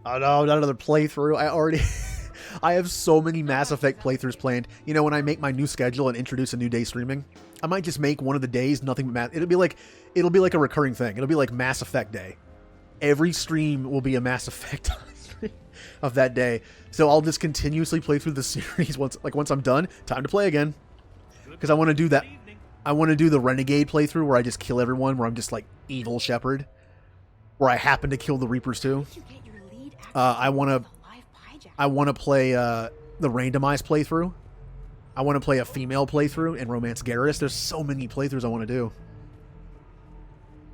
Oh no, not another playthrough. I already... I have so many Mass Effect playthroughs planned. You know, when I make my new schedule and introduce a new day streaming, I might just make one of the days nothing but Mass... It'll be like a recurring thing. It'll be like Mass Effect Day. Every stream will be a Mass Effect stream of that day. So I'll just continuously play through the series once I'm done. Time to play again. Because I want to do that. I want to do the Renegade playthrough where I just kill everyone, where I'm just like evil Shepard. Where I happen to kill the Reapers too. I want to play the randomized playthrough. I want to play a female playthrough and romance Garrus. There's so many playthroughs I want to do.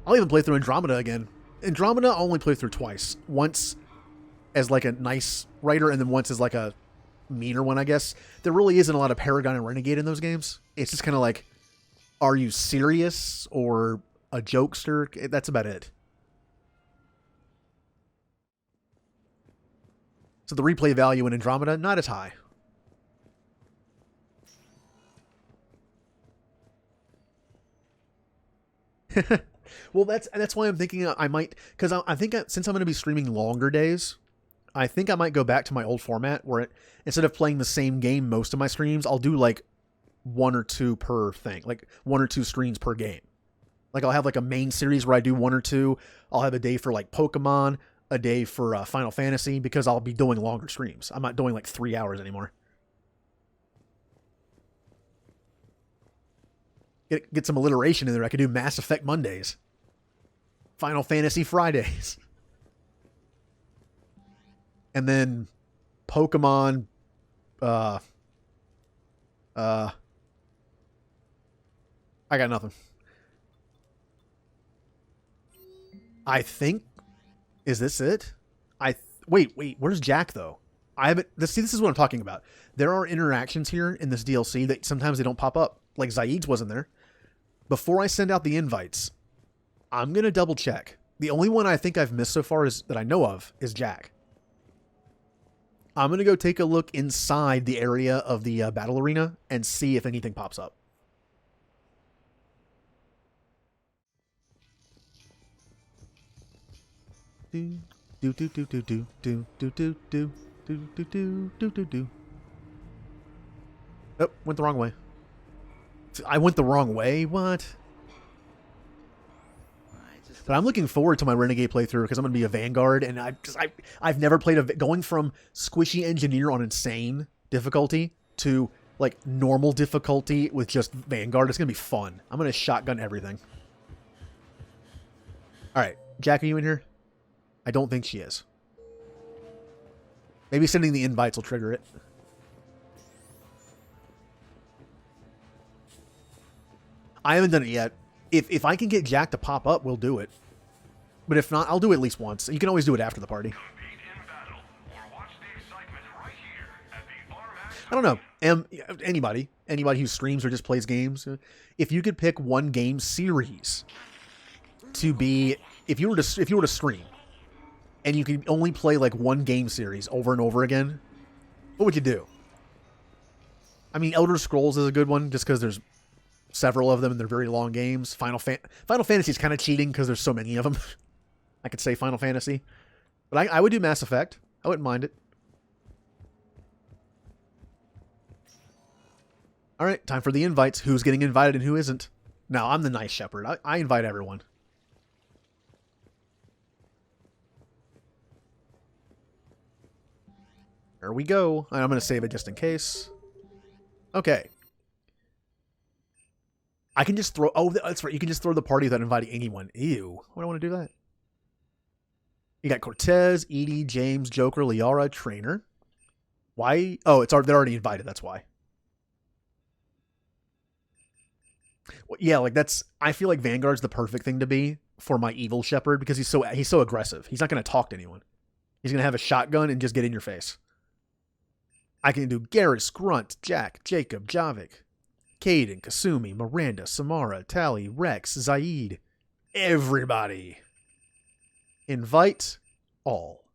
I'll even play through Andromeda again. Andromeda I'll only play through twice. Once as like a nice writer, and then once as like a meaner one, I guess. There really isn't a lot of Paragon and Renegade in those games. It's just kind of like, are you serious or a jokester? That's about it. So the replay value in Andromeda, not as high. Well, that's why I'm thinking I might, because I think since I'm going to be streaming longer days, I think I might go back to my old format where instead of playing the same game most of my streams, I'll do like 1 or 2 per thing, like 1 or 2 streams per game. Like I'll have like a main series where I do 1 or 2. I'll have a day for like Pokemon, a day for Final Fantasy, because I'll be doing longer streams. I'm not doing like 3 hours anymore. Get some alliteration in there. I could do Mass Effect Mondays. Final Fantasy Fridays. And then Pokemon I got nothing. I think, is this it? Wait, where's Jack though? I haven't, this is what I'm talking about. There are interactions here in this DLC that sometimes they don't pop up. Like Zaid's wasn't there. Before I send out the invites, I'm going to double check. The only one I think I've missed so far that I know of is Jack. I'm going to go take a look inside the area of the battle arena and see if anything pops up. Do do do do do do do do do do do do do do do. Oh, went the wrong way. I went the wrong way? What? But I'm looking forward to my Renegade playthrough because I'm going to be a Vanguard, and I've never played going from squishy engineer on insane difficulty to like normal difficulty with just Vanguard. It's going to be fun. I'm going to shotgun everything. All right, Jack, are you in here? I don't think she is. Maybe sending the invites will trigger it. I haven't done it yet. If I can get Jack to pop up, we'll do it. But if not, I'll do it at least once. You can always do it after the party. I don't know. Anybody who streams or just plays games, if you could pick one game series to be, if you were to stream, and you could only play like one game series over and over again, what would you do? I mean, Elder Scrolls is a good one just because there's several of them and they're very long games. Final Fantasy is kind of cheating because there's so many of them. I could say Final Fantasy. But I would do Mass Effect. I wouldn't mind it. All right, time for the invites. Who's getting invited and who isn't? Now, I'm the nice shepherd. I invite everyone. There we go. I'm going to save it just in case. Okay. I can just throw... Oh, that's right. You can just throw the party without inviting anyone. Ew. Why do I want to do that? You got Cortez, Edie, James, Joker, Liara, Trainer. Why? Oh, they're already invited. That's why. Well, yeah, like that's... I feel like Vanguard's the perfect thing to be for my evil shepherd because he's so aggressive. He's not going to talk to anyone. He's going to have a shotgun and just get in your face. I can do Garrus, Grunt, Jack, Jacob, Javik, Caden, Kasumi, Miranda, Samara, Tally, Rex, Zaid. Everybody. Invite all.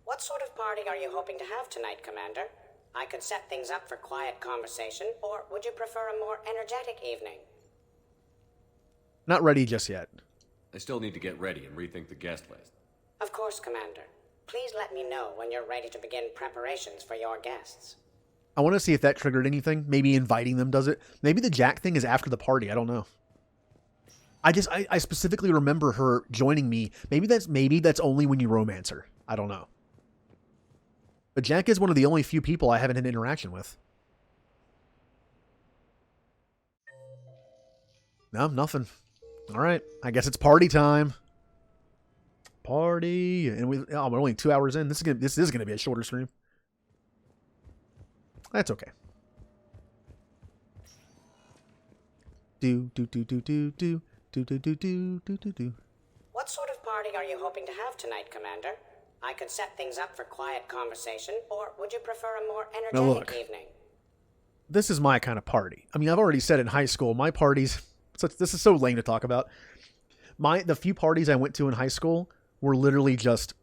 What sort of party are you hoping to have tonight, Commander? I could set things up for quiet conversation, or would you prefer a more energetic evening? Not ready just yet. I still need to get ready and rethink the guest list. Of course, Commander. Please let me know when you're ready to begin preparations for your guests. I want to see if that triggered anything. Maybe inviting them does it. Maybe the Jack thing is after the party. I don't know. I specifically remember her joining me. Maybe that's only when you romance her. I don't know. But Jack is one of the only few people I haven't had interaction with. No, nothing. All right. I guess it's party time. Party. And we're only 2 hours in. This is gonna be a shorter stream. That's okay. What sort of party are you hoping to have tonight, Commander? I could set things up for quiet conversation, or would you prefer a more energetic evening? This is my kind of party. I mean, I've already said in high school, my parties... this is so lame to talk about. The few parties I went to in high school were literally just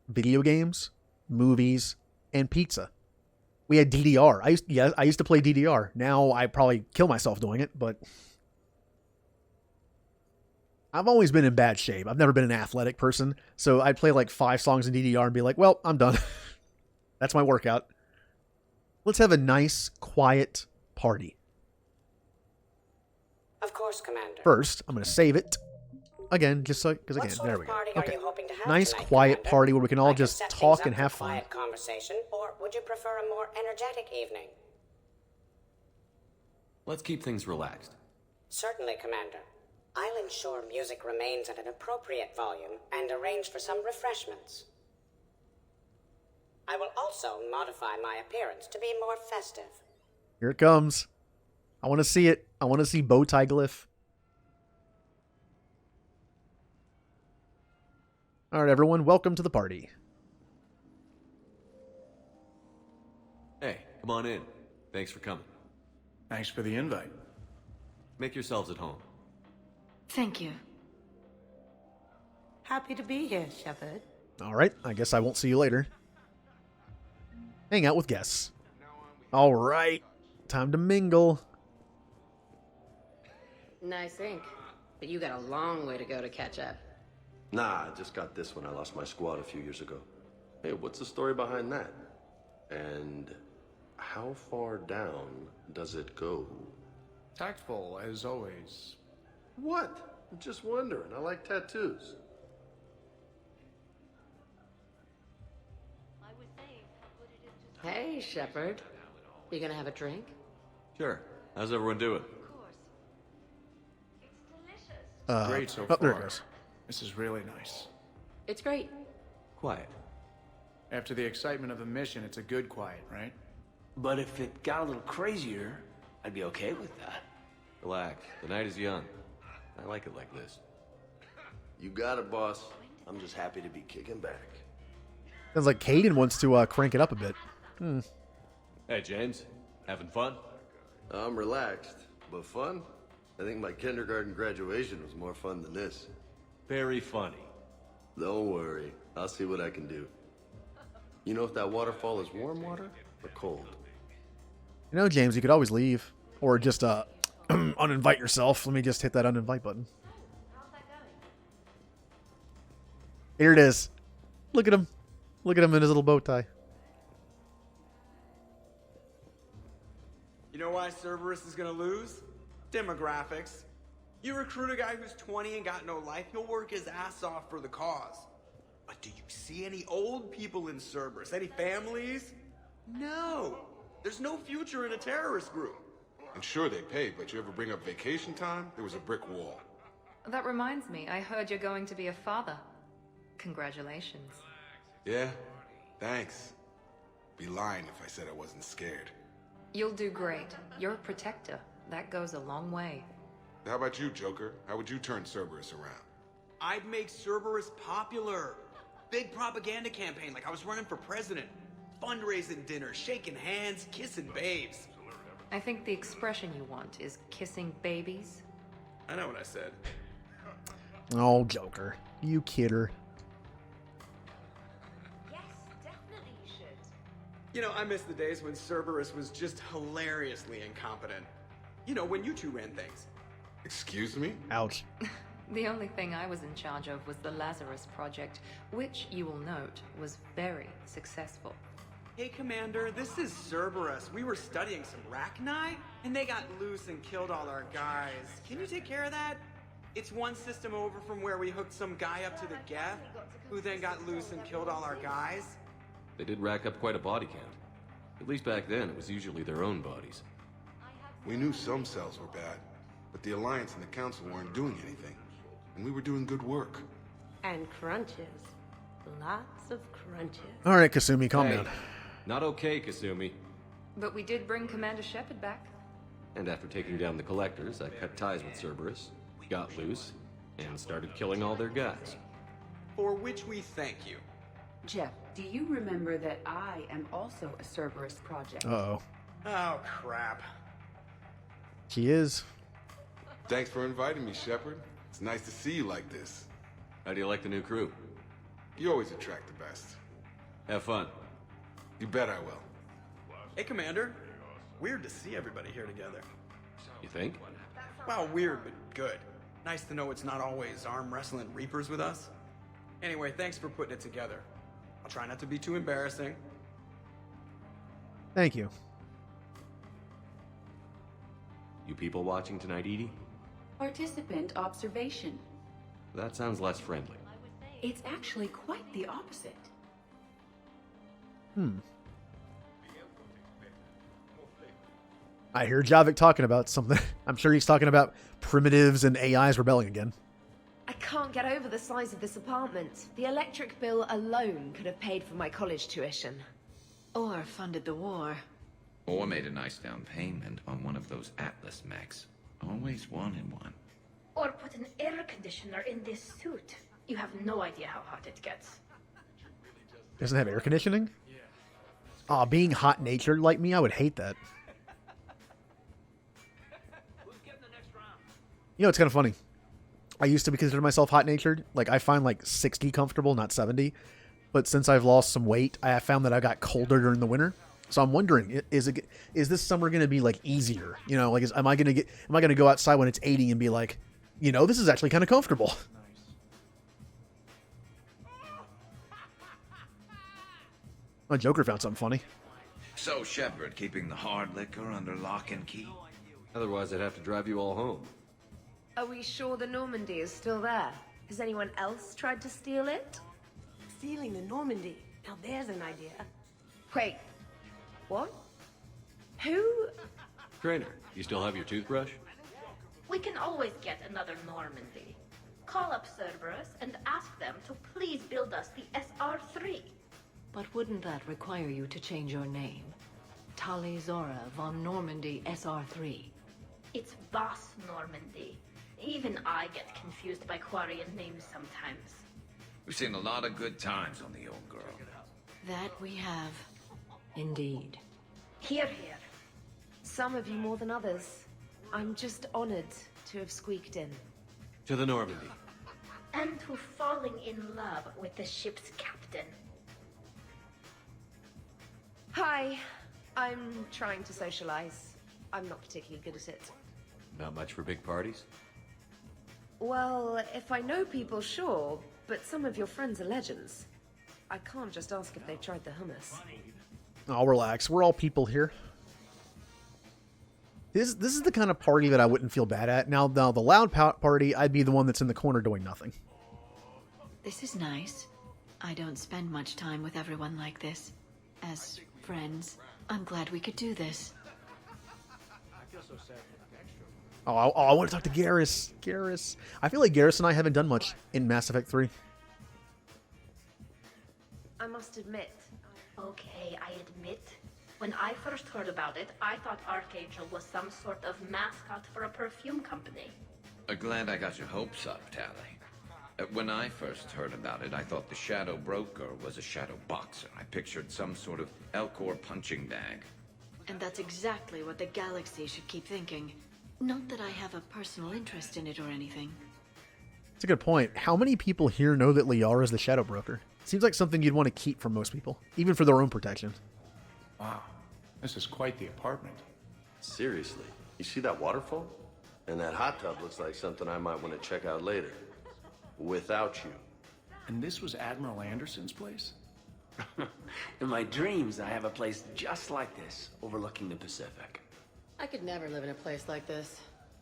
video games, movies, and pizza. We had DDR. I used to play DDR. Now I probably kill myself doing it, but I've always been in bad shape. I've never been an athletic person, so I'd play like 5 songs in DDR and be like, well, I'm done. That's my workout. Let's have a nice, quiet party. Of course, Commander. First, I'm going to save it. Again, just so, because again, there we go. Okay. Nice, tonight, quiet Commander? party where we can all just talk and have fun. Quiet conversation, or would you prefer a more energetic evening? Let's keep things relaxed. Certainly, Commander. I'll ensure music remains at an appropriate volume and arrange for some refreshments. I will also modify my appearance to be more festive. Here it comes. I want to see it. I want to see bow tie glyph. All right, everyone, welcome to the party. Hey, come on in. Thanks for coming. Thanks for the invite. Make yourselves at home. Thank you. Happy to be here, Shepard. All right, I guess I won't see you later. Hang out with guests. All right, time to mingle. Nice ink, but you got a long way to go to catch up. Nah, I just got this when I lost my squad a few years ago. Hey, what's the story behind that? And how far down does it go? Tactful, as always. What? I'm just wondering. I like tattoos. Hey, Shepard. You gonna have a drink? Sure. How's everyone doing? Great so far. There it goes. This is really nice. It's great. Quiet. After the excitement of the mission, it's a good quiet, right? But if it got a little crazier, I'd be okay with that. Relax. The night is young. I like it like this. You got it, boss. I'm just happy to be kicking back. Sounds like Caden wants to crank it up a bit. Hey, James. Having fun? I'm relaxed, but fun? I think my kindergarten graduation was more fun than this. Very funny. Don't worry. I'll see what I can do. You know if that waterfall is warm water or cold? You know, James, you could always leave. Or just uninvite yourself. Let me just hit that uninvite button. Here it is. Look at him. Look at him in his little bow tie. You know why Cerberus is gonna lose? Demographics. You recruit a guy who's 20 and got no life, he'll work his ass off for the cause. But do you see any old people in Cerberus? Any families? No. There's no future in a terrorist group. And sure they pay, but you ever bring up vacation time, there was a brick wall. That reminds me, I heard you're going to be a father. Congratulations. Yeah? Thanks. Be lying if I said I wasn't scared. You'll do great. You're a protector. That goes a long way. How about you, Joker? How would you turn Cerberus around? I'd make Cerberus popular. Big propaganda campaign like I was running for president. Fundraising dinner, shaking hands, kissing babes. I think the expression you want is kissing babies. I know what I said. Oh, Joker. You kidder. Yes, definitely you should. You know, I miss the days when Cerberus was just hilariously incompetent. You know, when you two ran things. Excuse me? Ouch. The only thing I was in charge of was the Lazarus Project, which, you will note, was very successful. Hey, Commander, this is Cerberus. We were studying some Rachni, and they got loose and killed all our guys. Can you take care of that? It's one system over from where we hooked some guy up to the Geth, who then got loose and killed all our guys. They did rack up quite a body count. At least back then, it was usually their own bodies. We knew some cells were bad, but the Alliance and the Council weren't doing anything. And we were doing good work. And crunches. Lots of crunches. All right, Kasumi, calm Hey, down. not okay, Kasumi. But we did bring Commander Shepard back. And after taking down the Collectors, I cut ties with Cerberus, got loose, and started killing all their guys. For which we thank you. Jeff, do you remember that I am also a Cerberus project? Uh-oh. Oh, crap. She is. Thanks for inviting me, Shepard. It's nice to see you like this. How do you like the new crew? You always attract the best. Have fun. You bet I will. Hey, Commander. Weird to see everybody here together. You think? Well, weird, but good. Nice to know it's not always arm wrestling Reapers with us. Anyway, thanks for putting it together. I'll try not to be too embarrassing. Thank you. You people watching tonight, Edie? Participant observation. That sounds less friendly. It's actually quite the opposite. I hear Javik talking about something. I'm sure he's talking about primitives and AIs rebelling again. I can't get over the size of this apartment. The electric bill alone could have paid for my college tuition. Or funded the war. Or made a nice down payment on one of those Atlas mechs. Always wanted one. Or put an air conditioner in this suit. You have no idea how hot it gets. Doesn't have air conditioning? Aw, being hot-natured like me, I would hate that. You know, it's kind of funny. I used to consider myself hot-natured. Like, I find, like, 60 comfortable, not 70. But since I've lost some weight, I have found that I got colder during the winter. So I'm wondering, is this summer going to be, like, easier? You know, like, am I going to go outside when it's 80 and be like, you know, this is actually kind of comfortable? Oh, Joker found something funny. So, Shepard, keeping the hard liquor under lock and key? Otherwise, I'd have to drive you all home. Are we sure the Normandy is still there? Has anyone else tried to steal it? Stealing the Normandy. Now there's an idea. Wait. What? Who? Trainer, you still have your toothbrush? We can always get another Normandy. Call up Cerberus and ask them to please build us the SR-3. But wouldn't that require you to change your name? Tali Zora von Normandy SR-3. It's Boss Normandy. Even I get confused by Quarian names sometimes. We've seen a lot of good times on the old girl. That we have. Indeed. Here, here. Some of you more than others. I'm just honored to have squeaked in. To the Normandy. And to falling in love with the ship's captain. Hi. I'm trying to socialize. I'm not particularly good at it. Not much for big parties? Well, if I know people, sure, but some of your friends are legends. I can't just ask if they've tried the hummus. Oh, relax. We're all people here. This is the kind of party that I wouldn't feel bad at. Now the loud party, I'd be the one that's in the corner doing nothing. This is nice. I don't spend much time with everyone like this. As friends, I'm glad we could do this. Oh, I want to talk to Garrus. Garrus. I feel like Garrus and I haven't done much in Mass Effect 3. I must admit. Okay, I admit. When I first heard about it, I thought Archangel was some sort of mascot for a perfume company. Glad I got your hopes up, Tali. When I first heard about it, I thought the Shadow Broker was a shadow boxer. I pictured some sort of Elcor punching bag. And that's exactly what the galaxy should keep thinking. Not that I have a personal interest in it or anything. That's a good point. How many people here know that Liara is the Shadow Broker? Seems like something you'd want to keep from most people, even for their own protection. Wow, this is quite the apartment. Seriously, you see that waterfall? And that hot tub looks like something I might want to check out later. Without you. And this was Admiral Anderson's place? In my dreams, I have a place just like this, overlooking the Pacific. I could never live in a place like this.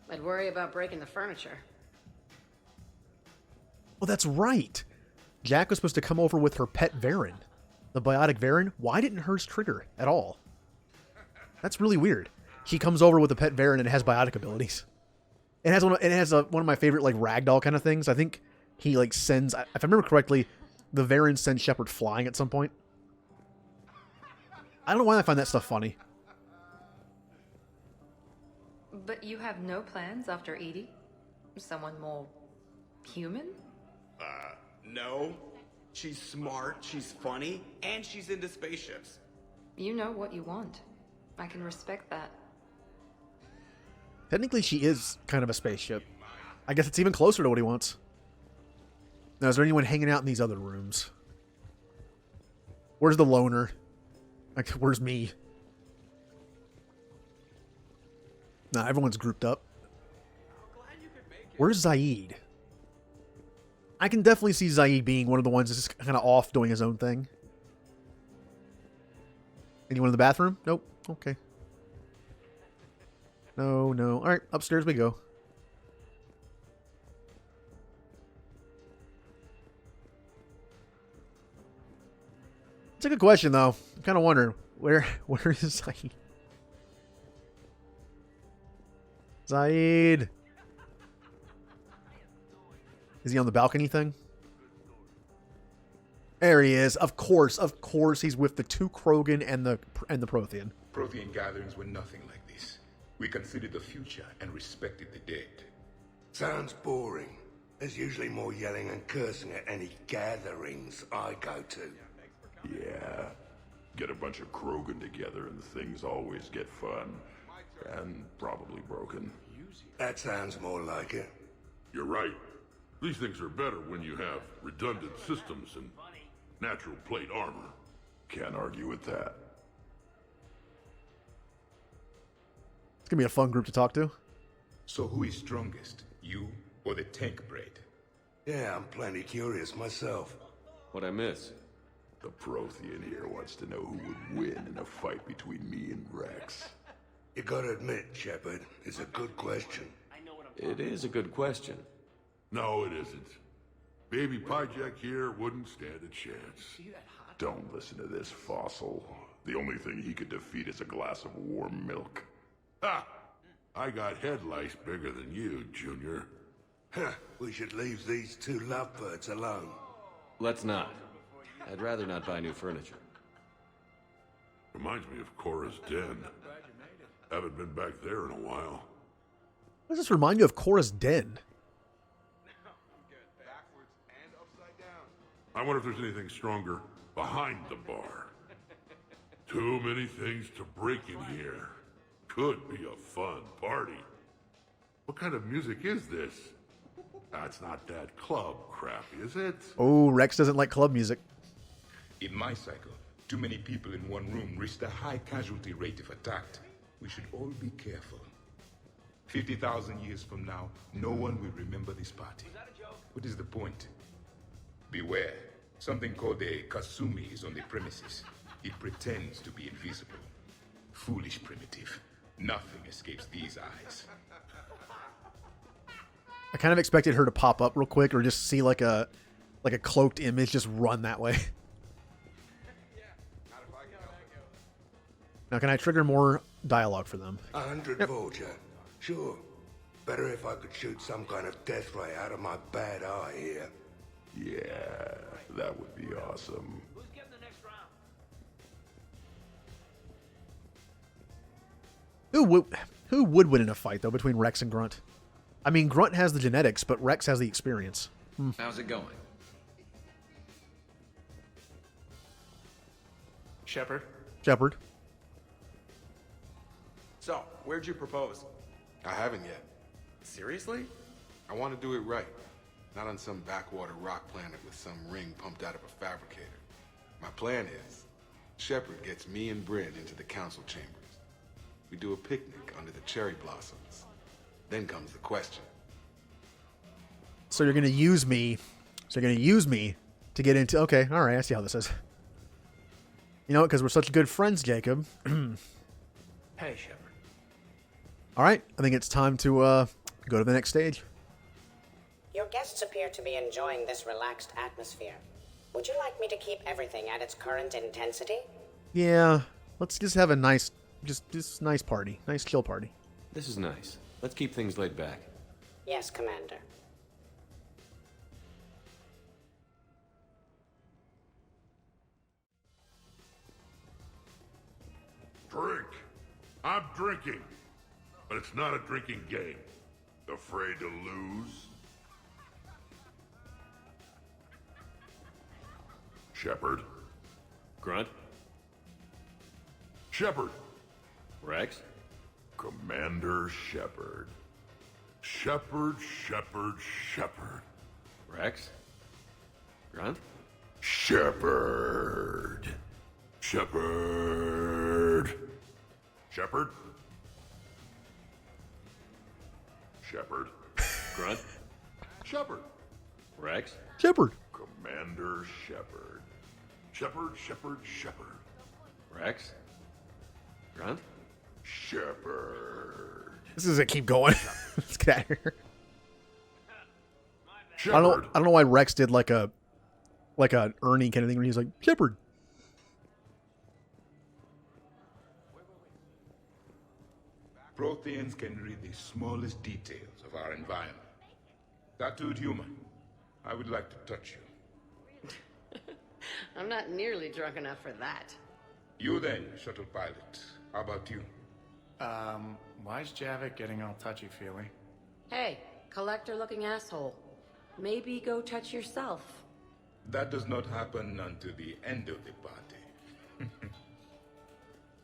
I'd worry about breaking the furniture. Oh, that's right. Jack was supposed to come over with her pet Varen. The biotic Varen. Why didn't hers trigger at all? That's really weird. She comes over with a pet Varen and it has biotic abilities. It has one of my favorite like ragdoll kind of things. I think he like sends, if I remember correctly, the Varen sends Shepard flying at some point. I don't know why I find that stuff funny. But you have no plans after Edie? Someone more human? No. She's smart, she's funny, and she's into spaceships. You know what you want. I can respect that. Technically, she is kind of a spaceship. I guess it's even closer to what he wants. Now, is there anyone hanging out in these other rooms? Where's the loner? Like, where's me? Nah, everyone's grouped up. Where's Zaid? I can definitely see Zaid being one of the ones that's just kind of off doing his own thing. Anyone in the bathroom? Nope. Okay. No, no. Alright, upstairs we go. It's a good question, though. I'm kind of wondering, where is Zaid? Zaid! Is he on the balcony thing? There he is. Of course, he's with the two Krogan and the Prothean. Prothean gatherings were nothing like this. We considered the future and respected the dead. Sounds boring. There's usually more yelling and cursing at any gatherings I go to. Yeah. Get a bunch of Krogan together and things always get fun. And probably broken. That sounds more like it. You're right. These things are better when you have redundant systems and natural plate armor. Can't argue with that. It's gonna be a fun group to talk to. So who is strongest? You or the tank braid? Yeah, I'm plenty curious myself. What'd I miss? The Prothean here wants to know who would win in a fight between me and Rex. You gotta admit, Shepard, it's a good question. It is a good question. No, it isn't. Baby Pyjack here wouldn't stand a chance. Don't listen to this fossil. The only thing he could defeat is a glass of warm milk. Ha! I got head lice bigger than you, Junior. Huh, we should leave these two lovebirds alone. Let's not. I'd rather not buy new furniture. Reminds me of Cora's den. Haven't been back there in a while. What does this remind you of Cora's den? I wonder if there's anything stronger behind the bar. Too many things to break in here. Could be a fun party. What kind of music is this? That's not that club crap, is it? Oh, Rex doesn't like club music. In my cycle, too many people in one room risk a high casualty rate if attacked. We should all be careful. 50,000 years from now, no one will remember this party. What is the point? Beware. Something called a Kasumi is on the premises. It pretends to be invisible. Foolish primitive. Nothing escapes these eyes. I kind of expected her to pop up real quick or just see like a cloaked image just run that way. Now, can I trigger more dialogue for them? 100 Vulture. Sure. Better if I could shoot some kind of death ray out of my bad eye here. Yeah, that would be awesome. Who would win in a fight, though, between Rex and Grunt? I mean, Grunt has the genetics, but Rex has the experience. How's it going? Shepard? Shepard. So, where'd you propose? I haven't yet. Seriously? I want to do it right. Not on some backwater rock planet with some ring pumped out of a fabricator. My plan is, Shepard gets me and Bryn into the council chambers. We do a picnic under the cherry blossoms. Then comes the question. So you're gonna use me. So you're gonna use me to get into. Okay, all right. I see how this is. You know what? Because we're such good friends, Jacob. Hey, Shepard. All right. I think it's time to go to the next stage. Your guests appear to be enjoying this relaxed atmosphere. Would you like me to keep everything at its current intensity? Yeah. Let's just have a nice, just nice party, nice chill party. This is nice. Let's keep things laid back. Yes, Commander. Drink. I'm drinking. But it's not a drinking game. Afraid to lose? Shepard. Grunt. Shepard. Rex. Commander Shepard. Shepard. Rex. Grunt. Shepard. Shepard. Shepard. Grunt. Shepard. Rex. Shepard. Commander Shepard. Shepard. Rex. Grunt. Shepard. This is it. Keep going. Let's get out of here. Shepard. I don't know why Rex did like a Ernie kind of thing where he's like Shepard. Protheans can read the smallest details of our environment. Tattooed human, I would like to touch you. I'm not nearly drunk enough for that. You then, shuttle pilot. How about you? Why's Javik getting all touchy-feely? Hey, collector-looking asshole. Maybe go touch yourself. That does not happen until the end of the party.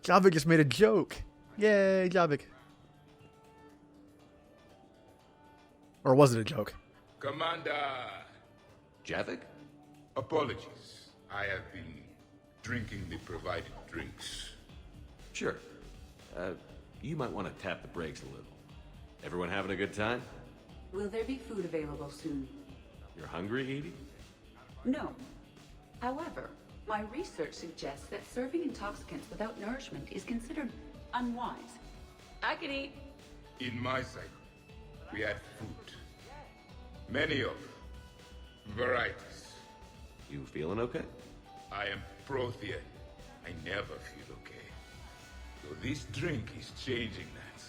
Javik just made a joke. Yay, Javik. Or was it a joke? Commander! Javik? Apologies. I have been drinking the provided drinks. Sure. You might want to tap the brakes a little. Everyone having a good time? Will there be food available soon? You're hungry, Edie? No. However, my research suggests that serving intoxicants without nourishment is considered unwise. I could eat. In my cycle, we had fruit. Many of varieties. You feeling okay? I am Prothean. I never feel okay. So this drink is changing that.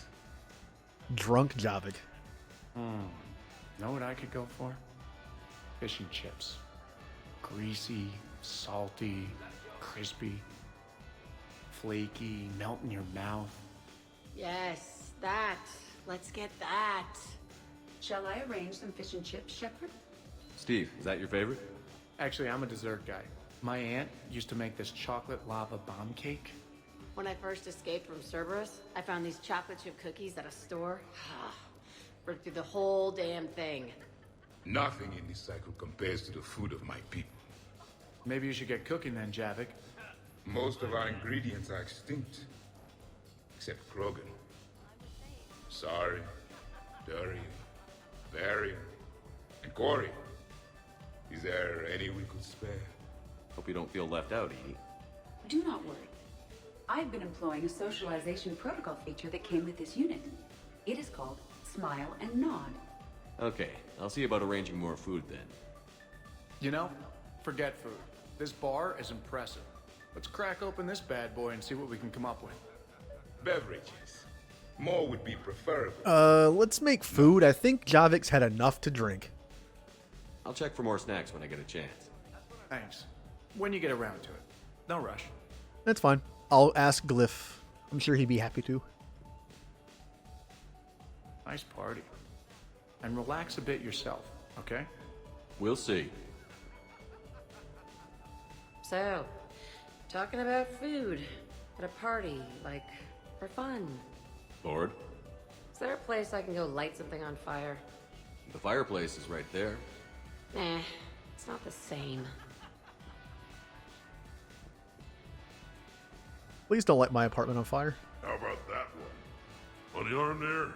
Drunk Javik. Know what I could go for? Fish and chips. Greasy, salty, crispy, flaky, melt in your mouth. Yes, that. Let's get that. Shall I arrange some fish and chips, Shepard? Steve, is that your favorite? Actually, I'm a dessert guy. My aunt used to make this chocolate lava bomb cake. When I first escaped from Cerberus, I found these chocolate chip cookies at a store. Ripped through the whole damn thing. Nothing in this cycle compares to the food of my people. Maybe you should get cooking then, Javik. Most of our ingredients are extinct. Except Krogan. Sorry, Durian, Varian, and Corian. Is there any we could spare? Hope you don't feel left out, Edie. Do not worry. I've been employing a socialization protocol feature that came with this unit. It is called Smile and Nod. Okay, I'll see about arranging more food then. You know, forget food. This bar is impressive. Let's crack open this bad boy and see what we can come up with. Beverages. More would be preferable. Let's make food. I think Javik's had enough to drink. I'll check for more snacks when I get a chance. Thanks. When you get around to it. No rush. That's fine. I'll ask Glyph. I'm sure he'd be happy to. Nice party. And relax a bit yourself, okay? We'll see. So, talking about food at a party, like, for fun. Bored? Is there a place I can go light something on fire? The fireplace is right there. Nah, it's not the same. Please don't light my apartment on fire. How about that one? On the arm there?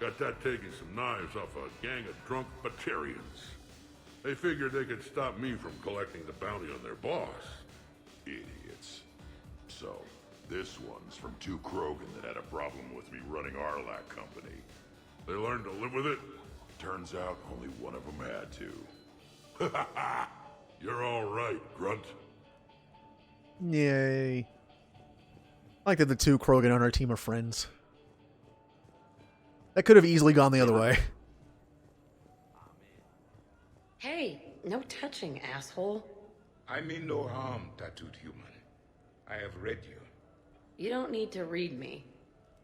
Got that taking some knives off a gang of drunk Batarians. They figured they could stop me from collecting the bounty on their boss. Idiots. So, this one's from two Krogan that had a problem with me running Arlac Company. They learned to live with it? Turns out only one of them had to. You're all right, Grunt. Yay. I like that the two Krogan on our team are friends. That could have easily gone the other way. Hey, no touching, asshole. I mean no harm, tattooed human. I have read you. You don't need to read me.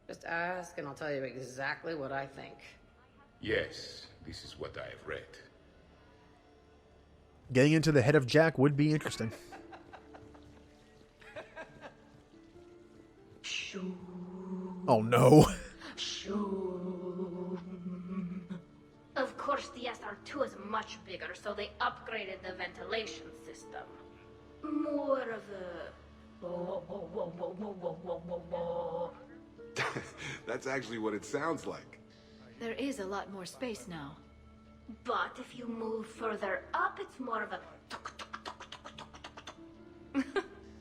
Just ask and I'll tell you exactly what I think. Yes, this is what I have read. Getting into the head of Jack would be interesting. Oh no. Of course, the SR2 is much bigger, so they upgraded the ventilation system. More of a... That's actually what it sounds like. There is a lot more space now. But if you move further up, it's more of a...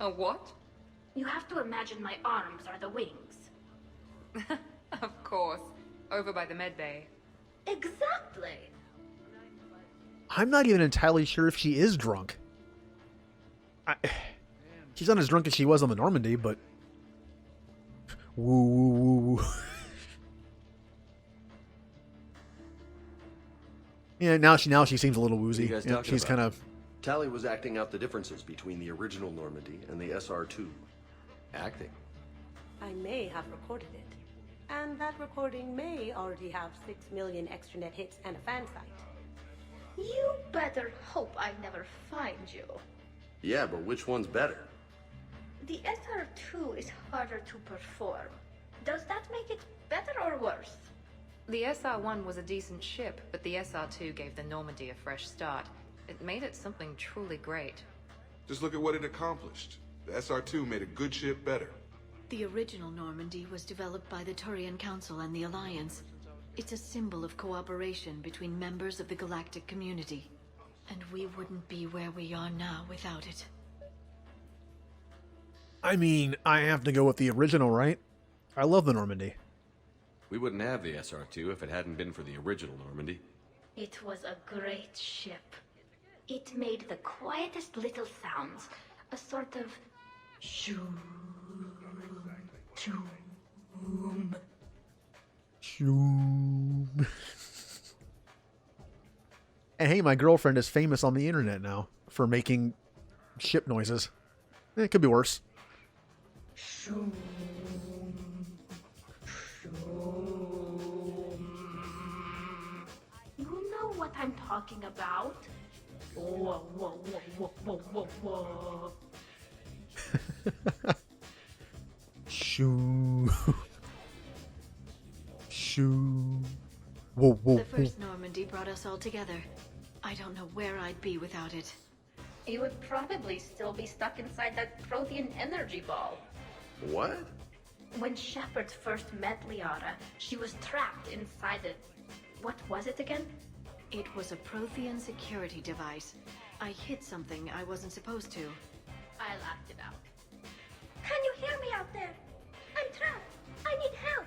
A what? You have to imagine my arms are the wings. Of course. Over by the med bay. Exactly. I'm not even entirely sure if she is drunk. She's not as drunk as she was on the Normandy, but... Woo, woo, woo, woo. Yeah, now she seems a little woozy. What are you guys talking she's about? kind of... Tally was acting out the differences between the original Normandy and the SR2. Acting. I may have recorded it. And that recording may already have 6 million extranet hits and a fan site. You better hope I never find you. Yeah, but which one's better? The SR2 is harder to perform. Does that make it better or worse? The SR-1 was a decent ship, but the SR-2 gave the Normandy a fresh start. It made it something truly great. Just look at what it accomplished. The SR2 made a good ship better. The original Normandy was developed by the Turian Council and the Alliance. It's a symbol of cooperation between members of the galactic community. And we wouldn't be where we are now without it. I mean, I have to go with the original, right? I love the Normandy. We wouldn't have the SR2 if it hadn't been for the original Normandy. It was a great ship. It made the quietest little sounds. A sort of... shoom. Shoom. Shoom. And hey, my girlfriend is famous on the internet now for making ship noises. It could be worse. Shoom. You know what I'm talking about? Whoa, whoa, whoa, whoa, whoa, whoa, whoa. Shoo. Shoo. Whoa, whoa, The first Normandy brought us all together. I don't know where I'd be without it. You would probably still be stuck inside that Prothean energy ball. What? When Shepard first met Liara, she was trapped inside it. What was it again? It was a Prothean security device. I hit something I wasn't supposed to. I laughed it out. Can you hear me out there? I'm trapped. I need help.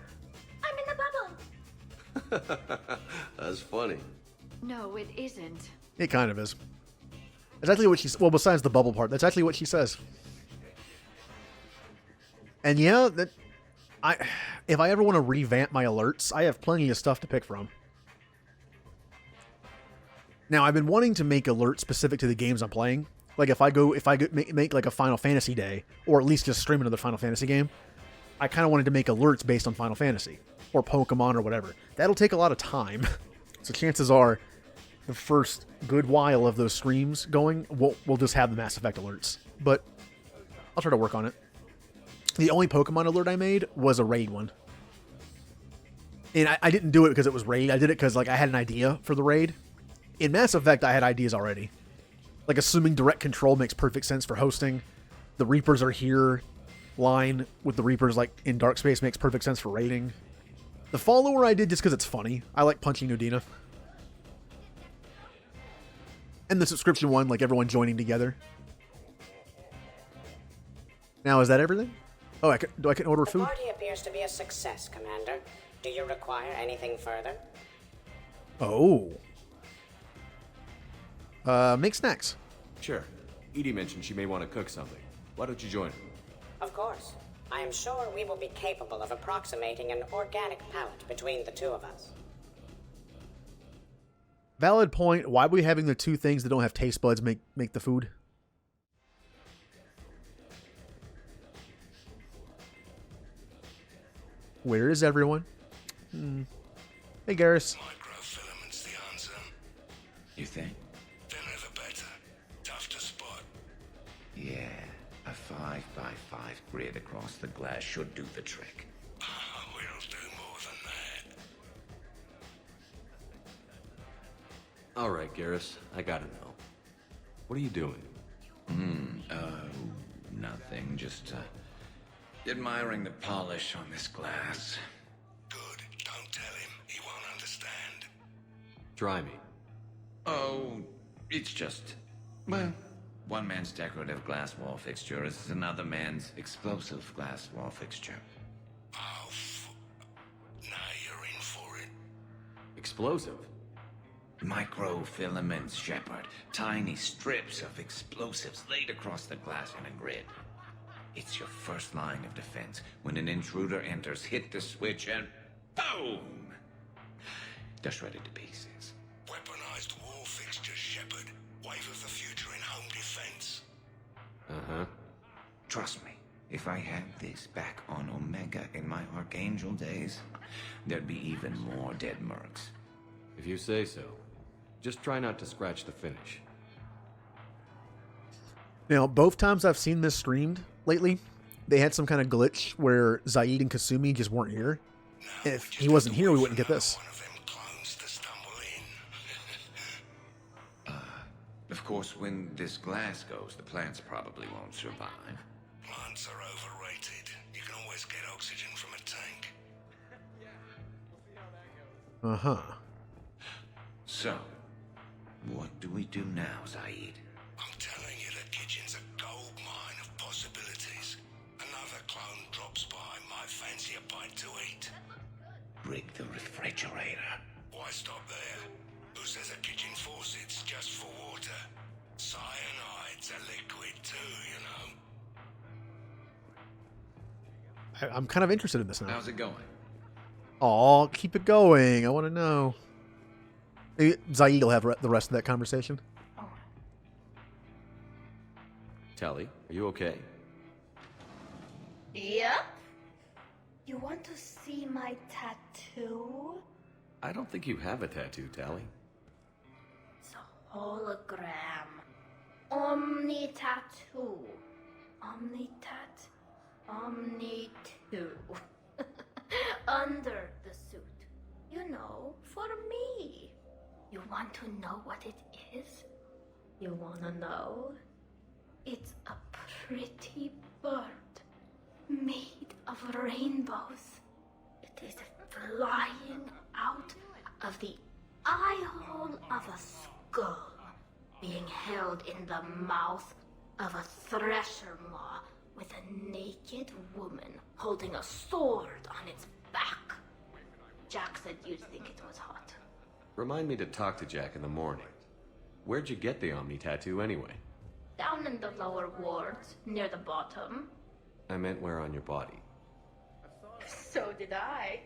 I'm in the bubble. That's funny. No, it isn't. It kind of is. That's actually what she's... Well, besides the bubble part, that's actually what she says. And yeah, if I ever want to revamp my alerts, I have plenty of stuff to pick from. Now, I've been wanting to make alerts specific to the games I'm playing. Like if I make like a Final Fantasy day, or at least just stream another Final Fantasy game, I kind of wanted to make alerts based on Final Fantasy or Pokemon or whatever. That'll take a lot of time. So chances are the first good while of those streams going, we'll just have the Mass Effect alerts. But I'll try to work on it. The only Pokemon alert I made was a raid one. And I didn't do it because it was raid. I did it because like I had an idea for the raid. In Mass Effect, I had ideas already. Like assuming direct control makes perfect sense for hosting. The Reapers are here. Line with the Reapers like in dark space makes perfect sense for raiding. The follower I did just because it's funny. I like punching Nudina. And the subscription one, like everyone joining together. Now, is that everything? Oh, I can order food? The party appears to be a success, Commander. Do you require anything further? Oh. Make snacks. Sure. Edie mentioned she may want to cook something. Why don't you join her? Of course. I am sure we will be capable of approximating an organic palate between the two of us. Valid point. Why are we having the two things that don't have taste buds make the food? Where is everyone? Hey, Garrus. Microfilament's the answer. You think? Thinner the better. Tough to spot. Yeah, a 5x5 grid across the glass should do the trick. We'll do more than that. All right, Garrus. I gotta know. What are you doing? Nothing. Just, admiring the polish on this glass. Good. Don't tell him. He won't understand. Try me. Oh, it's just... Well, one man's decorative glass wall fixture is another man's explosive glass wall fixture. Oh, now you're in for it. Explosive? Microfilaments, Shepard. Tiny strips of explosives laid across the glass in a grid. It's your first line of defense. When an intruder enters, hit the switch and boom! They're shredded to pieces. Weaponized wall fixtures, Shepard. Wave of the future in home defense. Uh-huh. Trust me, if I had this back on Omega in my Archangel days, there'd be even more dead mercs. If you say so. Just try not to scratch the finish. Now, both times I've seen this streamed lately, they had some kind of glitch where Zaid and Kasumi just weren't here. If he wasn't here, we wouldn't get this. Of course, when this glass goes, the plants probably won't survive. Plants are overrated. You can always get oxygen from a tank. Uh-huh. So, what do we do now, Zaid? I'm telling you, the kitchen's a gold mine of possibilities. Another clone drops by, might fancy a bite to eat. Rig the refrigerator. Why stop there? Who says a kitchen faucet's just for water? Cyanide's a liquid too, you know. I'm kind of interested in this now. How's it going? Aw, keep it going. I want to know. Maybe Zaid will have the rest of that conversation. Tally, are you okay? Yep. You want to see my tattoo? I don't think you have a tattoo, Tally. It's a hologram. Omni tattoo. Omni tat. Omni 2. Under the suit. You know, for me. You want to know what it is? You wanna know? It's a pretty bird made of rainbows. It is flying out of the eye hole of a skull, being held in the mouth of a thresher maw with a naked woman holding a sword on its back. Jack said you'd think it was hot. Remind me to talk to Jack in the morning. Where'd you get the Omni tattoo anyway? Down in the lower wards, near the bottom. I meant where on your body. So did I.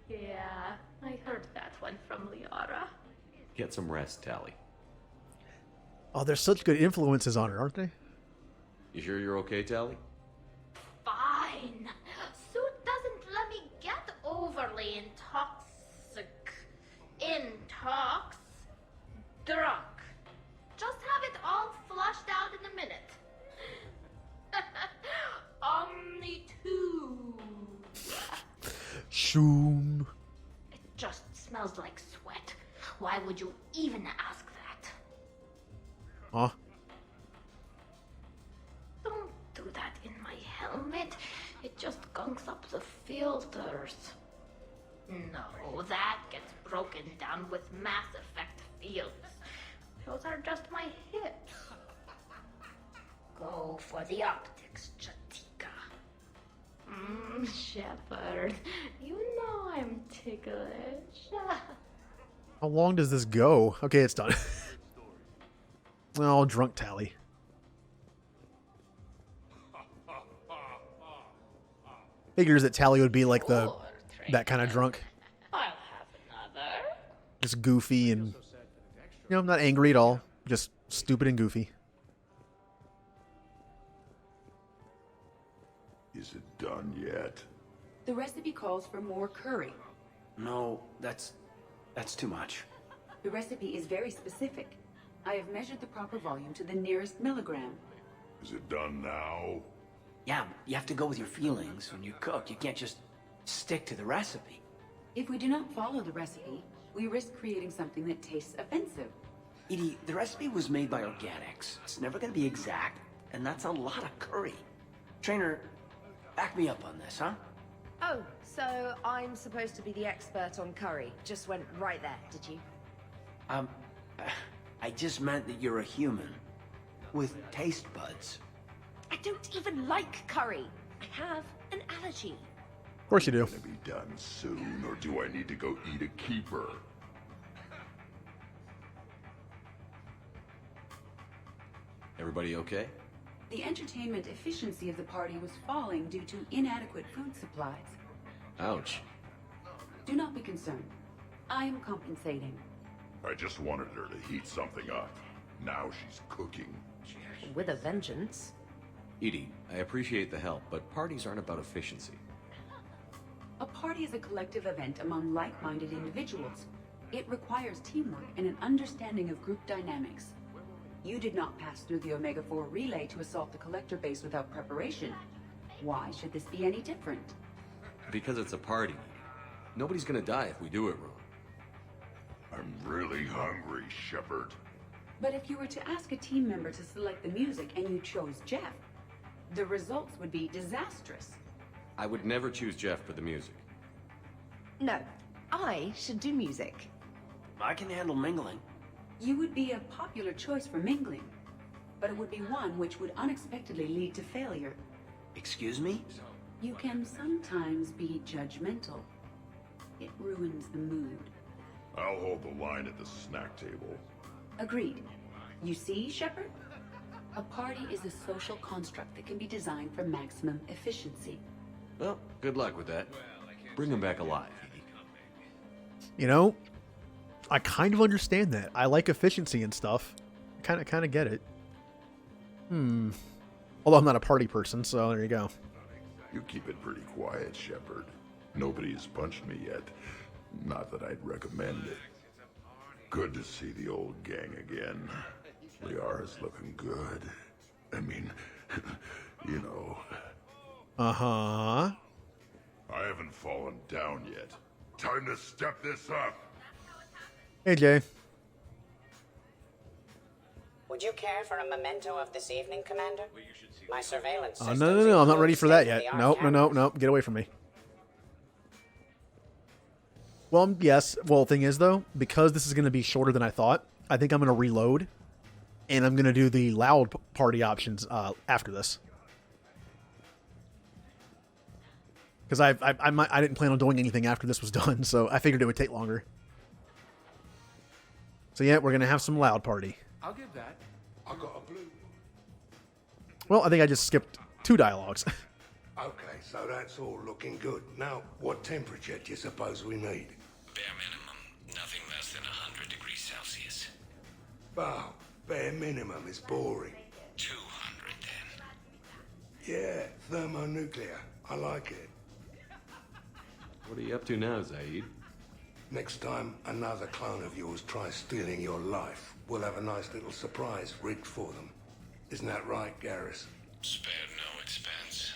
Yeah, I heard that one from Liara. Get some rest, Tally. Oh, there's such good influences on her, aren't they? You sure you're okay, Tally? Fine. Suit doesn't let me get overly drunk. Just have it all flushed out in a minute. Omni 2. Shoom. It just smells like sweat. Why would you even ask that? Huh? Don't do that in my helmet. It just gunks up the filters. No, that gets broken down with Mass Effect fields. Those are just my hips. Go for the optics, Chatika. Shepard, you know I'm ticklish. How long does this go? Okay, it's done. Oh, drunk tally. Figures that Tally would be like that kind of drunk. I'll have another. Just goofy and, not angry at all. Just stupid and goofy. Is it done yet? The recipe calls for more curry. No, that's too much. The recipe is very specific. I have measured the proper volume to the nearest milligram. Is it done now? Yeah, you have to go with your feelings when you cook. You can't just stick to the recipe. If we do not follow the recipe, we risk creating something that tastes offensive. Edie, the recipe was made by organics. It's never gonna be exact, and that's a lot of curry. Trainer, back me up on this, huh? Oh, so I'm supposed to be the expert on curry. Just went right there, did you? I just meant that you're a human with taste buds. I don't even like curry. I have an allergy. Of course you do. Gonna be done soon, or do I need to go eat a keeper? Everybody okay? The entertainment efficiency of the party was falling due to inadequate food supplies. Ouch. Do not be concerned. I am compensating. I just wanted her to heat something up. Now she's cooking. With a vengeance. Edie, I appreciate the help, but parties aren't about efficiency. A party is a collective event among like-minded individuals. It requires teamwork and an understanding of group dynamics. You did not pass through the Omega-4 relay to assault the collector base without preparation. Why should this be any different? Because it's a party. Nobody's gonna die if we do it wrong. I'm really hungry, Shepard. But if you were to ask a team member to select the music and you chose Jeff, the results would be disastrous. I would never choose Jeff for the music. No, I should do music. I can handle mingling. You would be a popular choice for mingling, but it would be one which would unexpectedly lead to failure. Excuse me? You can sometimes be judgmental. It ruins the mood. I'll hold the line at the snack table. Agreed. You see, Shepard? A party is a social construct that can be designed for maximum efficiency. Well, good luck with that. Bring him back alive, Edie. I kind of understand that. I like efficiency and stuff. Kind of get it. Although I'm not a party person, so there you go. You keep it pretty quiet, Shepard. Nobody has punched me yet. Not that I'd recommend it. Good to see the old gang again. Liara's looking good. I mean, you know. Uh-huh. I haven't fallen down yet. Time to step this up. Hey, Jay. Would you care for a memento of this evening, Commander? My surveillance Oh, systems no. I'm not ready for that include yet. state-of-the-art Nope. Get away from me. Well, yes. Well, the thing is, though, because this is going to be shorter than I thought, I think I'm going to reload, and I'm going to do the loud party options after this. Because I didn't plan on doing anything after this was done, so I figured it would take longer. So yeah, we're going to have some loud party. I'll give that. I got a blue. Well, I think I just skipped 2 dialogues. Okay, so that's all looking good. Now, what temperature do you suppose we need? Bare minimum, nothing less than 100 degrees Celsius. Oh, bare minimum is boring. 200 then. Yeah, thermonuclear. I like it. What are you up to now, Zaid? Next time another clone of yours tries stealing your life, we'll have a nice little surprise rigged for them. Isn't that right, Garrus? Spared no expense.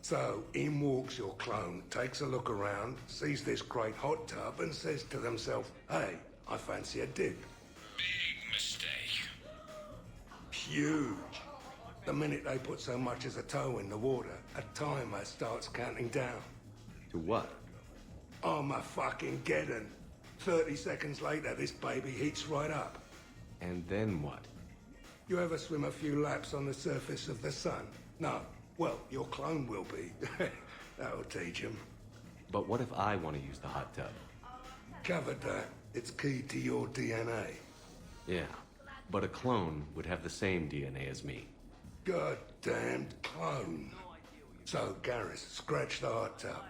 So, in walks your clone, takes a look around, sees this great hot tub, and says to themselves, hey, I fancy a dip. Big mistake. Huge. The minute they put so much as a toe in the water, a timer starts counting down. To what? Oh, my fucking geddon. 30 seconds later, this baby heats right up. And then what? You ever swim a few laps on the surface of the sun? No. Well, your clone will be. That'll teach him. But what if I want to use the hot tub? Covered that. It's key to your DNA. Yeah, but a clone would have the same DNA as me. Goddamned clone. So, Garrus, scratch the hot tub.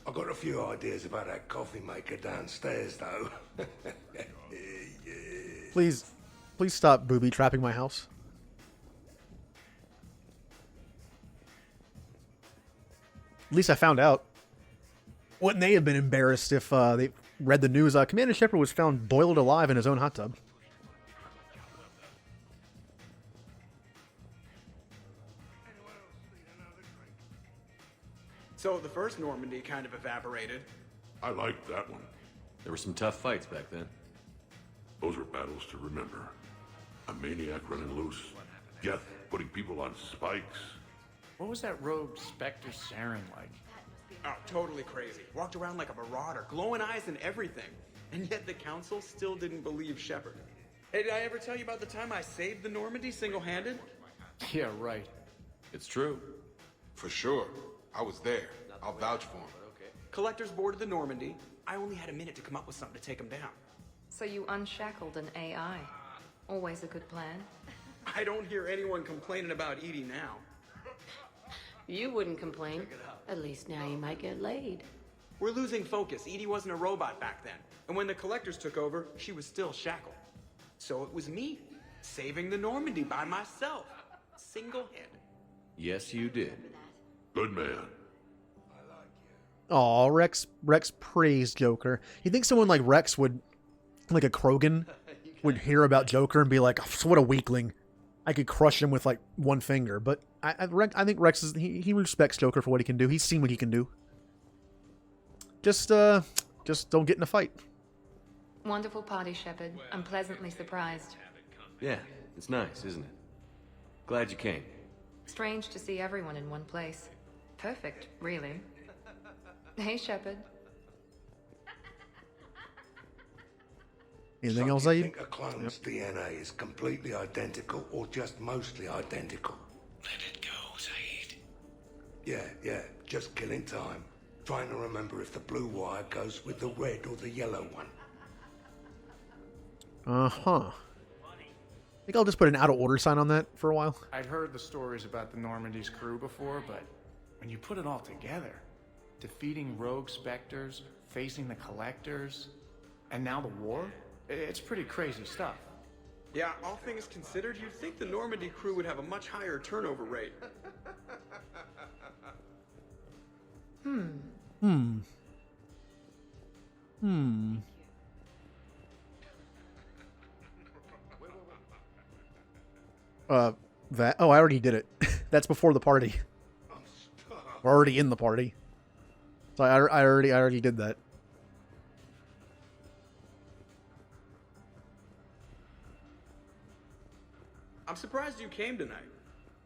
I've got a few ideas about that coffee maker downstairs, though. Please stop booby trapping my house. At least I found out. Wouldn't they have been embarrassed if they read the news? Commander Shepard was found boiled alive in his own hot tub. So the first Normandy kind of evaporated. I liked that one. There were some tough fights back then. Those were battles to remember. A maniac running loose. Death putting people on spikes. What was that rogue Spectre Saren like? Oh, totally crazy. Walked around like a marauder, glowing eyes and everything. And yet the Council still didn't believe Shepard. Hey, did I ever tell you about the time I saved the Normandy single-handed? Yeah, right. It's true. For sure. I was there. I'll vouch for him. Collectors boarded the Normandy. I only had a minute to come up with something to take them down. So you unshackled an AI. Always a good plan. I don't hear anyone complaining about Edie now. You wouldn't complain. At least now you might get laid. We're losing focus. Edie wasn't a robot back then. And when the Collectors took over, she was still shackled. So it was me, saving the Normandy by myself. Single-handed. Yes, you did. Good man. Aw, Rex praised Joker. You think someone like Rex would, like a Krogan, would hear about Joker and be like, oh, what a weakling. I could crush him with like one finger. But I think Rex he respects Joker for what he can do. He's seen what he can do. Just don't get in a fight. Wonderful party, Shepard. I'm pleasantly surprised. Yeah, it's nice, isn't it? Glad you came. Strange to see everyone in one place. Perfect, really. Hey, Shepard. Anything So else, you Aid? think a clone's DNA is completely identical or just mostly identical? Let it go, Zaid. Yeah, just killing time. Trying to remember if the blue wire goes with the red or the yellow one. Uh-huh. I think I'll just put an out of order sign on that for a while. I'd heard the stories about the Normandy's crew before, but when you put it all together, defeating rogue specters, facing the Collectors, and now the war, it's pretty crazy stuff. Yeah, all things considered, you'd think the Normandy crew would have a much higher turnover rate. That. Oh, I already did it. That's before the party. We're already in the party. So I already did that. I'm surprised you came tonight.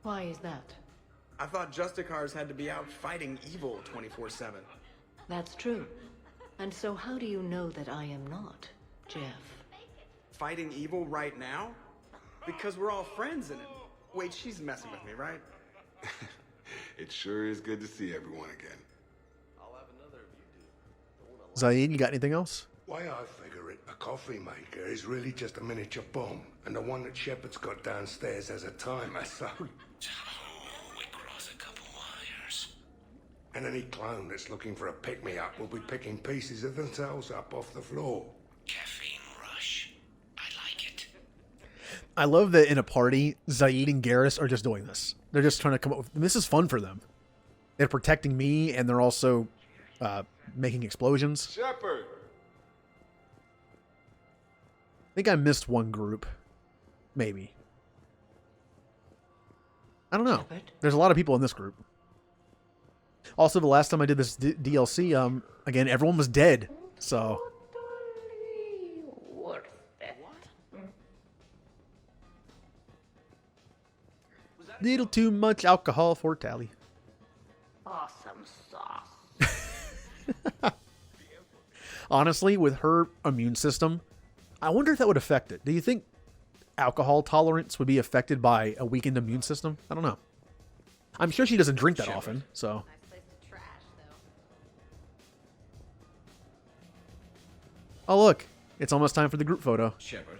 Why is that? I thought Justicars had to be out fighting evil 24/7. That's true. And so how do you know that I am not, Jeff? Fighting evil right now? Because we're all friends in it. Wait, she's messing with me, right? It sure is good to see everyone again. Zaid, you got anything else? Way I figure it, a coffee maker is really just a miniature bomb, and the one that Shepard's got downstairs has a timer, so... We cross a couple wires. And any clone that's looking for a pick-me-up will be picking pieces of themselves up off the floor. Caffeine rush. I like it. I love that in a party, Zaid and Garrus are just doing this. They're just trying to come up with... This is fun for them. They're protecting me, and they're also making explosions. Shepard! I think I missed one group. Maybe. I don't know. Shepard? There's a lot of people in this group. Also, the last time I did this DLC, again, everyone was dead. So... Worth it. Little too much alcohol for Tally. Awesome sauce. Honestly, with her immune system, I wonder if that would affect it. Do you think alcohol tolerance would be affected by a weakened immune system? I don't know. I'm sure she doesn't drink that often, so. Oh, look. It's almost time for the group photo. Shepard.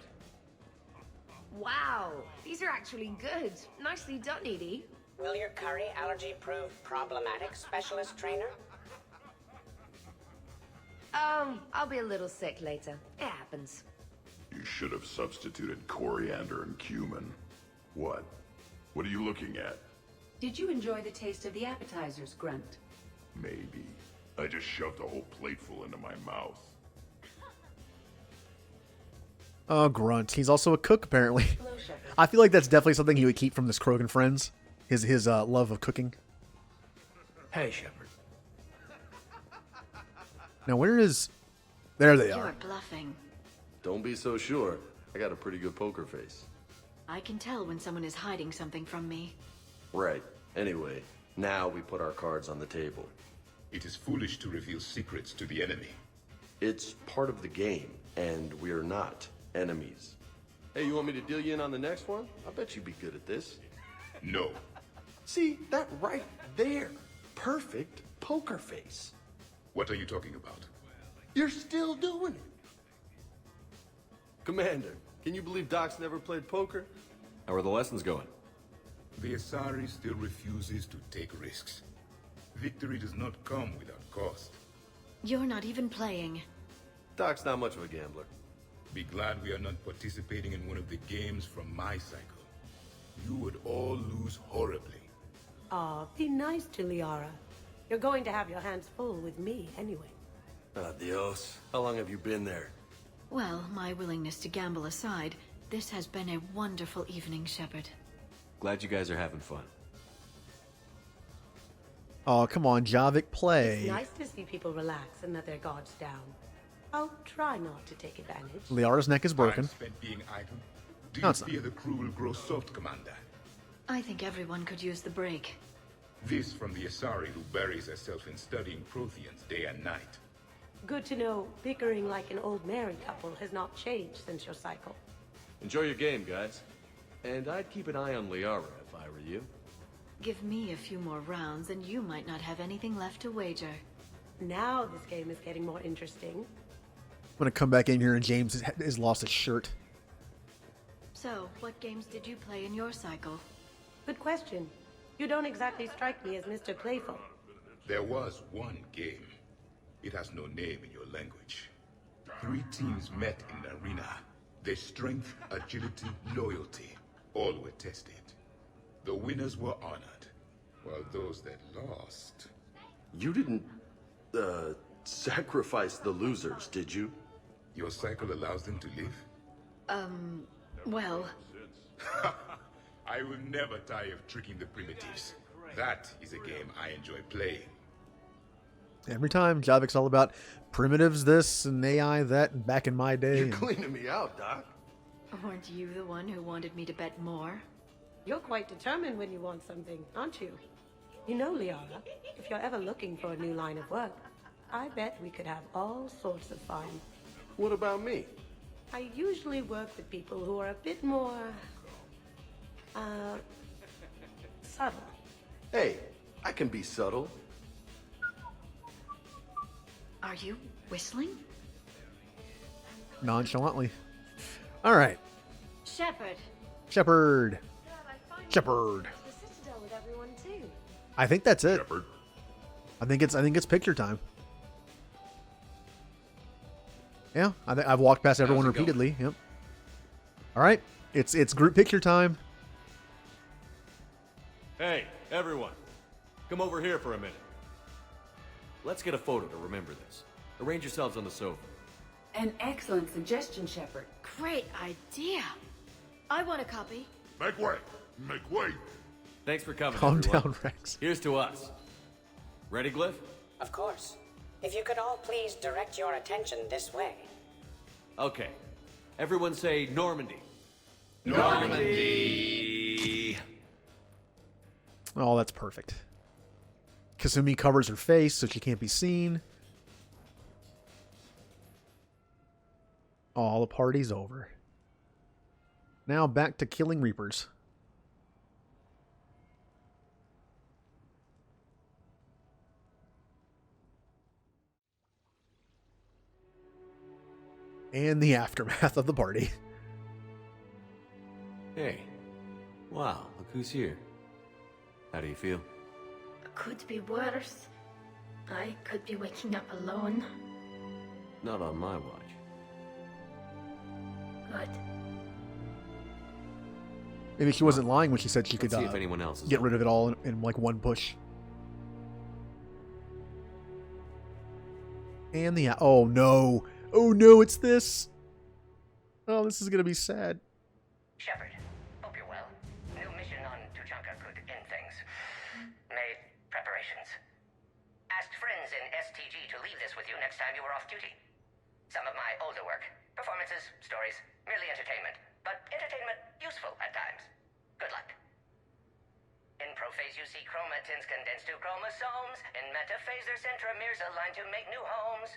Wow, these are actually good. Nicely done, Edie. Will your curry allergy prove problematic, specialist trainer? I'll be a little sick later. It happens. You should have substituted coriander and cumin. What? What are you looking at? Did you enjoy the taste of the appetizers, Grunt? Maybe. I just shoved a whole plateful into my mouth. Oh, Grunt. He's also a cook, apparently. I feel like that's definitely something he would keep from this Krogan Friends. His love of cooking. Hey, Shepard. Now, where is... There they You're are. bluffing. Don't be so sure. I got a pretty good poker face. I can tell when someone is hiding something from me. Right. Anyway, now we put our cards on the table. It is foolish to reveal secrets to the enemy. It's part of the game, and we're not enemies. Hey, you want me to deal you in on the next one? I bet you'd be good at this. No. See, that right there. Perfect poker face. What are you talking about? You're still doing it. Commander, can you believe Doc's never played poker? How are the lessons going? The Asari still refuses to take risks. Victory does not come without cost. You're not even playing. Doc's not much of a gambler. Be glad we are not participating in one of the games from my cycle. You would all lose horribly. Aw, be nice to Liara. You're going to have your hands full with me anyway. Adios. How long have you been there? Well, my willingness to gamble aside, this has been a wonderful evening, Shepard. Glad you guys are having fun. Oh, come on, Javik, play. It's nice to see people relax and let their guards down. I'll try not to take advantage. Liara's neck is broken. Time spent being idle. Do No, you it's not. fear the crew will grow soft, Commander? I think everyone could use the break. This from the Asari who buries herself in studying Protheans day and night. Good to know bickering like an old married couple has not changed since your cycle. Enjoy your game, guys. And I'd keep an eye on Liara if I were you. Give me a few more rounds and you might not have anything left to wager. Now this game is getting more interesting. I'm gonna come back in here and James has lost his shirt. So, what games did you play in your cycle? Good question. You don't exactly strike me as Mr. Playful. There was one game. It has no name in your language. 3 teams met in the arena. Their strength, agility, loyalty, all were tested. The winners were honored, while those that lost... You didn't, sacrifice the losers, did you? Your cycle allows them to live? Well... I will never tire of tricking the primitives. That is a game I enjoy playing. Every time, Javik's all about primitives this and AI that and back in my day. You're and- cleaning me out, Doc. Weren't you the one who wanted me to bet more? You're quite determined when you want something, aren't you? You know, Liara, if you're ever looking for a new line of work, I bet we could have all sorts of fun. What about me? I usually work with people who are a bit more... subtle. Hey, I can be subtle. Are you whistling? Nonchalantly. All right. Shepard. Shepard. Shepard. The Citadel with everyone too. I think that's it. Shepard. I think it's picture time. Yeah, I've walked past everyone How's it going? repeatedly. Yep. All right, it's group picture time. Hey, everyone. Come over here for a minute. Let's get a photo to remember this. Arrange yourselves on the sofa. An excellent suggestion, Shepard. Great idea. I want a copy. Make way! Make way! Thanks for coming, Calm everyone. down, Rex. Here's to us. Ready, Glyph? Of course. If you could all please direct your attention this way. Okay. Everyone say Normandy. Normandy! Oh, that's perfect. Kasumi covers her face so she can't be seen. All the party's over. Now back to killing Reapers. And the aftermath of the party. Hey. Wow, look who's here. How do you feel? Could be worse. I could be waking up alone. Not on my watch. Good. Maybe she wasn't lying when she said she could Let's see if anyone else is get on. rid of it all in like one push. And the... Oh, no. Oh, no, it's this. Oh, this is going to be sad. Shepard, hope you're well. New mission on Tuchanka could end things. Made preparations. Asked friends in STG to leave this with you next time you were off duty. Some of my older work. Performances, stories, merely entertainment. But entertainment useful at times. Good luck. In prophase you see chromatins condensed to chromosomes. In metaphase their centromeres align to make new homes.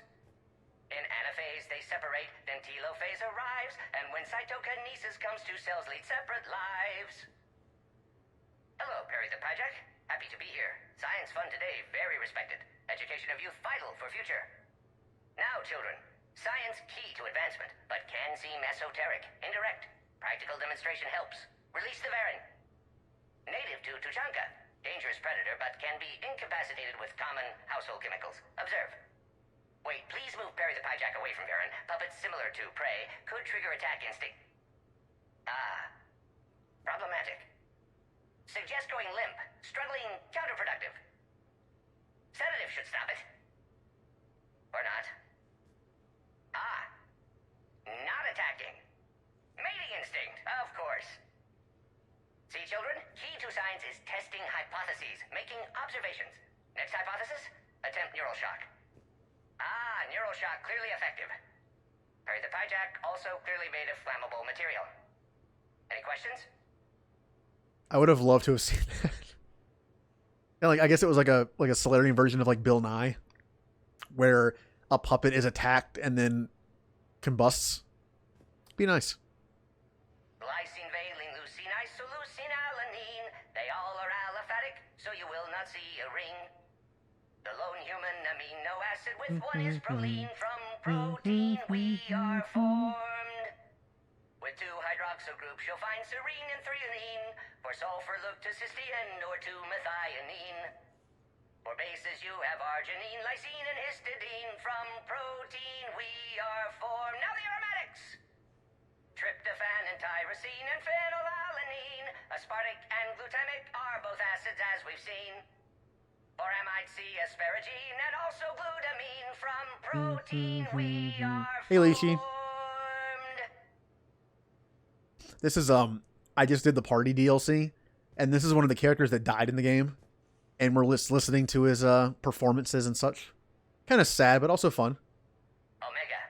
In anaphase they separate, then telophase arrives, and when cytokinesis comes, two cells lead separate lives. Hello, Perry the Pyjack. Happy to be here. Science fun today, very respected. Education of youth vital for future. Now, children, science key to advancement, but can seem esoteric, indirect. Practical demonstration helps. Release the Varan. Native to Tuchanka. Dangerous predator, but can be incapacitated with common household chemicals. Observe. Wait, please move Perry the Pyjack away from Varan. Puppets similar to prey could trigger attack instinct. Problematic. Suggest going limp. Struggling counterproductive. Sedative should stop it. Or not. Not attacking. Mating instinct, of course. See, children? Key to science is testing hypotheses, making observations. Next hypothesis? Attempt neural shock. Neural shock clearly effective. Perry the Pyjack also clearly made of flammable material. Any questions? I would have loved to have seen that. And like, I guess it was like a Solarian version of like Bill Nye, where a puppet is attacked and then combusts. Be nice. Lysine, valine, leucine, isoleucine, alanine. They all are aliphatic, so you will not see a ring. The lone human amino acid with one is proline. From protein we are formed. With two hydroxyl groups you'll find serine and threonine. For sulfur look to cysteine or to methionine. For bases you have arginine, lysine, and histidine. From protein we are formed. Now the aromatics! Tryptophan and tyrosine and phenylalanine. Aspartic and glutamic are both acids as we've seen. Or amide C, asparagine, and also glutamine. From protein we are Hey, Lishi. This is I just did the party DLC, and this is one of the characters that died in the game, and we're listening to his performances and such. Kind of sad, but also fun. Omega.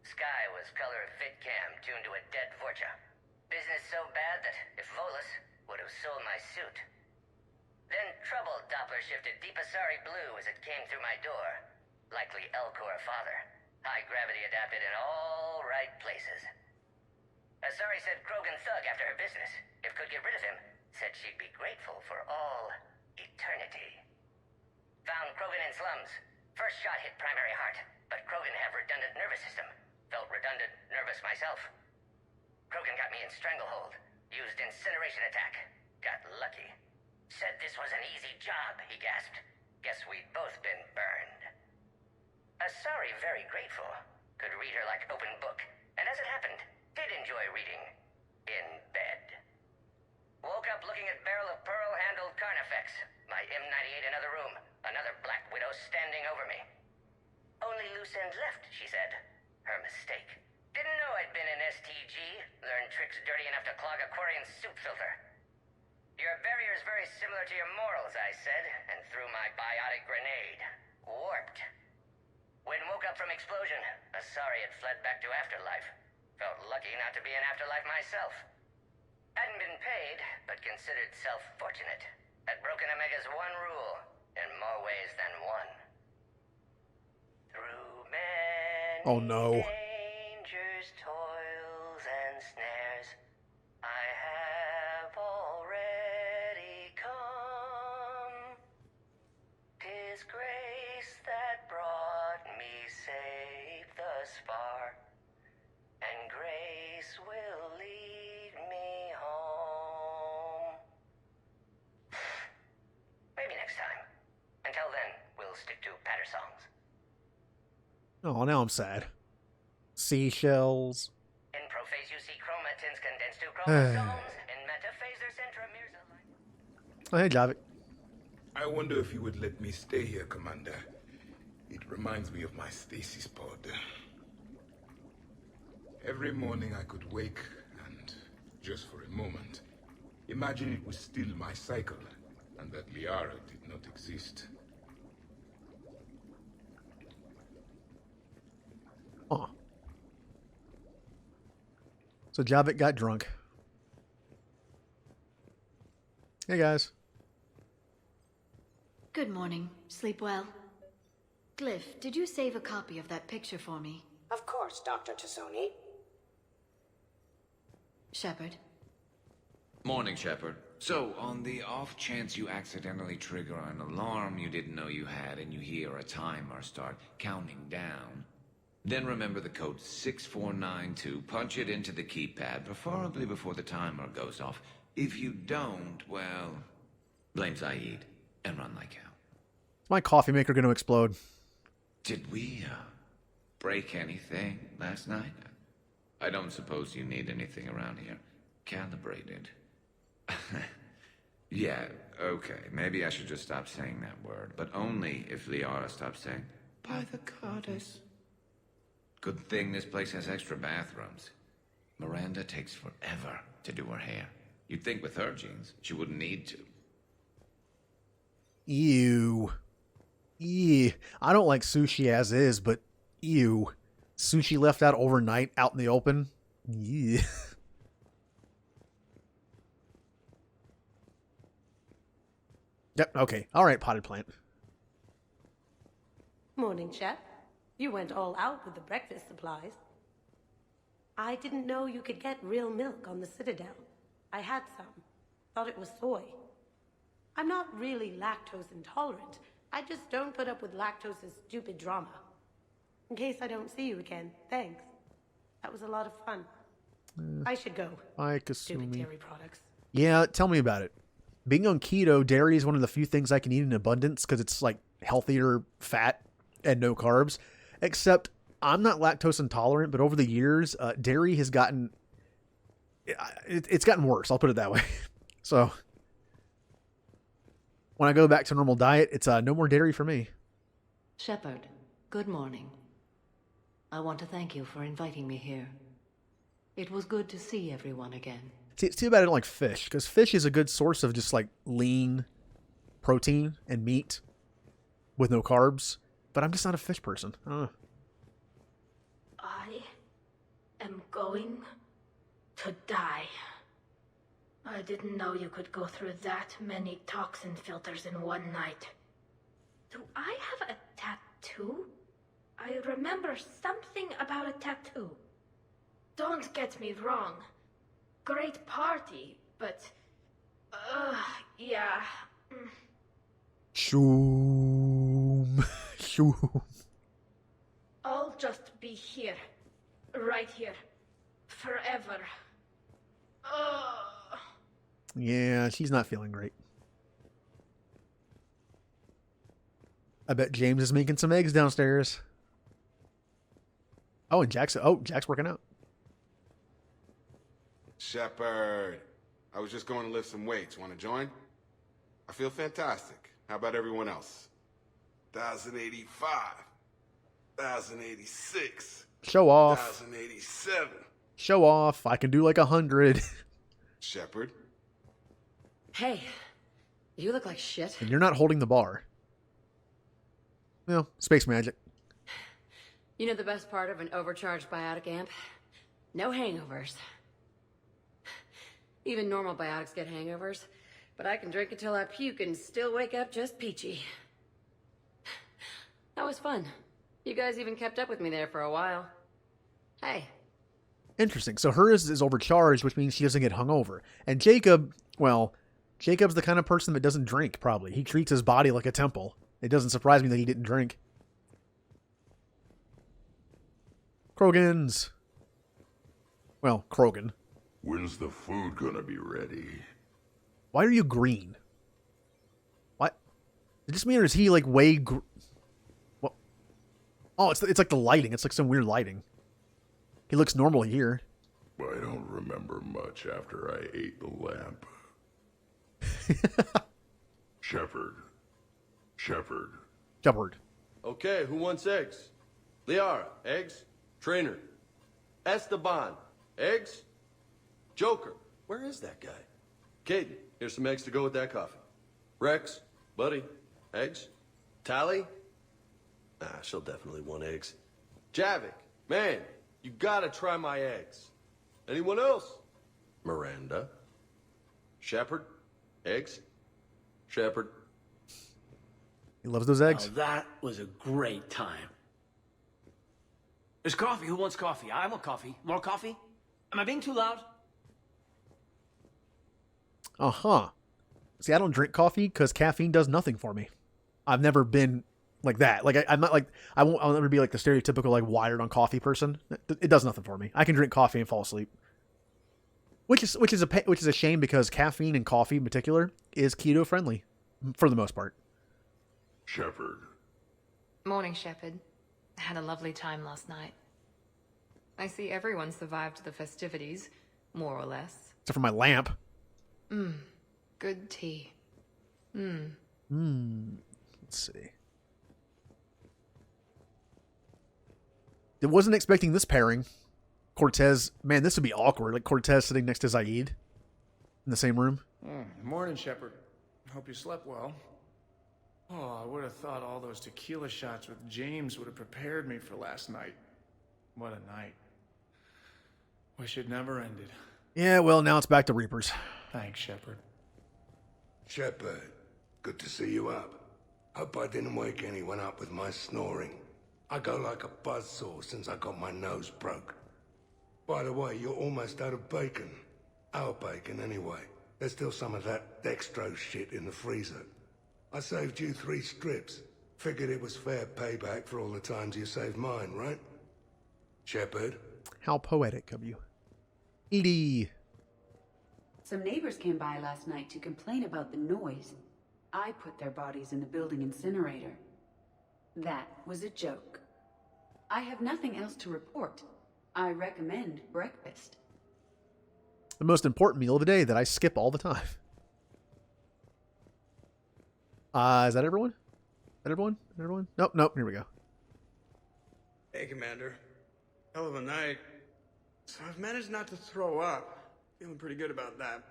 Sky was color VidCam tuned to a dead Vorcha. Business so bad that if Volus would have sold my suit. Then troubled Doppler shifted deep Asari blue as it came through my door. Likely Elcor father. High gravity adapted in all right places. Asari said Krogan thug after her business. If could get rid of him, said she'd be grateful for all eternity. Found Krogan in slums. First shot hit primary heart, but Krogan have redundant nervous system. Felt redundant, nervous myself. Krogan got me in stranglehold. Used incineration attack. Got lucky. Said this was an easy job, he gasped. Guess we'd both been burned. Asari very grateful. Could read her like open book. And as it happened, did enjoy reading. In bed. Woke up looking at barrel of pearl-handled Carnifex. My M98 another room. Another Black Widow standing over me. Only loose end left, she said. Her mistake. Didn't know I'd been in STG. Learned tricks dirty enough to clog a Quarian soup filter. Your barrier's very similar to your morals, I said, and threw my biotic grenade. Warped. When woke up from explosion, Asari had fled back to afterlife. Felt lucky not to be in afterlife myself. Hadn't been paid, but considered self-fortunate. Had broken Omega's one rule, in more ways than one. Through many Oh no. dangers, toil snares. I have already come. 'Tis grace that brought me safe thus far, and grace will lead me home. Maybe next time. Until then, we'll stick to patter songs. Oh, now I'm sad. Seashells. In prophase you see chromatins condensed to chromosomes. In metaphase their centromeres align. Oh, hey, Javik. I wonder if you would let me stay here, Commander. It reminds me of my stasis pod. Every morning I could wake and, just for a moment, imagine it was still my cycle and that Liara did not exist. Oh. So Javik got drunk. Hey, guys. Good morning. Sleep well? Glyph, did you save a copy of that picture for me? Of course, Dr. Tassoni. Shepard. Morning, Shepard. So, on the off chance you accidentally trigger an alarm you didn't know you had and you hear a timer start counting down, then remember the code 6492, punch it into the keypad, preferably before the timer goes off. If you don't, well, blame Zaid and run like hell. Is my coffee maker going to explode? Did we, break anything last night? I don't suppose you need anything around here calibrated. Yeah, okay, maybe I should just stop saying that word, but only if Liara stops saying, by the goddess. Good thing this place has extra bathrooms. Miranda takes forever to do her hair. You'd think with her genes, she wouldn't need to. Ew. Ew. I don't like sushi as is, but ew. Sushi left out overnight out in the open? Ew. Yep, okay. Alright, potted plant. Morning, Chef. You went all out with the breakfast supplies. I didn't know you could get real milk on the Citadel. I had some. Thought it was soy. I'm not really lactose intolerant. I just don't put up with lactose's stupid drama. In case I don't see you again, thanks. That was a lot of fun. I should go. Stupid dairy products. Yeah, tell me about it. Being on keto, dairy is one of the few things I can eat in abundance because it's like healthier fat and no carbs. Except I'm not lactose intolerant, but over the years, dairy has gotten... It's gotten worse, I'll put it that way. So, when I go back to normal diet, it's no more dairy for me. Shepard, good morning. I want to thank you for inviting me here. It was good to see everyone again. See, it's too bad I don't like fish, because fish is a good source of just like lean protein and meat with no carbs, but I'm just not a fish person. I am going to die. I didn't know you could go through that many toxin filters in one night. Do I have a tattoo? I remember something about a tattoo. Don't get me wrong. Great party, but... yeah. Shoom. Shoom. I'll just be here. Right here. Forever. Yeah, she's not feeling great. I bet James is making some eggs downstairs. Oh, and Jack's working out. Shepard, I was just going to lift some weights. Want to join? I feel fantastic. How about everyone else? 1085. 1086. Show off. 1087. Show off. I can do like 100. Shepard? Hey, you look like shit. And you're not holding the bar. Well, space magic. You know the best part of an overcharged biotic amp? No hangovers. Even normal biotics get hangovers, but I can drink until I puke and still wake up just peachy. That was fun. You guys even kept up with me there for a while. Hey, Interesting. So hers is overcharged, which means she doesn't get hungover. And Jacob, well, Jacob's the kind of person that doesn't drink, probably. He treats his body like a temple. It doesn't surprise me that he didn't drink. Krogan's. Well, Krogan. When's the food gonna be ready? Why are you green? What? Is this me or is he like way... What? Oh, it's like the lighting. It's like some weird lighting. He looks normal here. I don't remember much after I ate the lamp. Shepard. Okay, who wants eggs? Liara, eggs? Trainer. Esteban, eggs? Joker, where is that guy? Caden, here's some eggs to go with that coffee. Rex, buddy, eggs? Tally? She'll definitely want eggs. Javik, man, you gotta try my eggs. Anyone else? Miranda. Shepard, eggs? Shepard. He loves those eggs. Oh, that was a great time. There's coffee. Who wants coffee? I want coffee. More coffee? Am I being too loud? Uh-huh. See, I don't drink coffee because caffeine does nothing for me. I've never been like that. Like, I'm not like, I'll never be like the stereotypical, like, wired on coffee person. It does nothing for me. I can drink coffee and fall asleep. Which is a shame because caffeine and coffee in particular is keto friendly for the most part. Shepard. Morning, Shepard. I had a lovely time last night. I see everyone survived the festivities, more or less. Except for my lamp. Good tea. Let's see. I wasn't expecting this pairing. Cortez, man, this would be awkward. Like Cortez sitting next to Zaid in the same room. Morning, Shepard. Hope you slept well. Oh, I would have thought all those tequila shots with James would have prepared me for last night. What a night. Wish it never ended. Yeah, well, now it's back to Reapers. Thanks, Shepard. Shepard, good to see you up. Hope I didn't wake anyone up with my snoring. I go like a buzzsaw since I got my nose broke. By the way, you're almost out of bacon. Our bacon, anyway. There's still some of that dextrose shit in the freezer. I saved you 3 strips. Figured it was fair payback for all the times you saved mine, right? Shepard? How poetic of you. Edie. Some neighbors came by last night to complain about the noise. I put their bodies in the building incinerator. That was a joke. I have nothing else to report. I recommend breakfast. The most important meal of the day that I skip all the time. Is that everyone? Is that everyone? Everyone? Nope. Here we go. Hey, Commander. Hell of a night. So I've managed not to throw up. Feeling pretty good about that.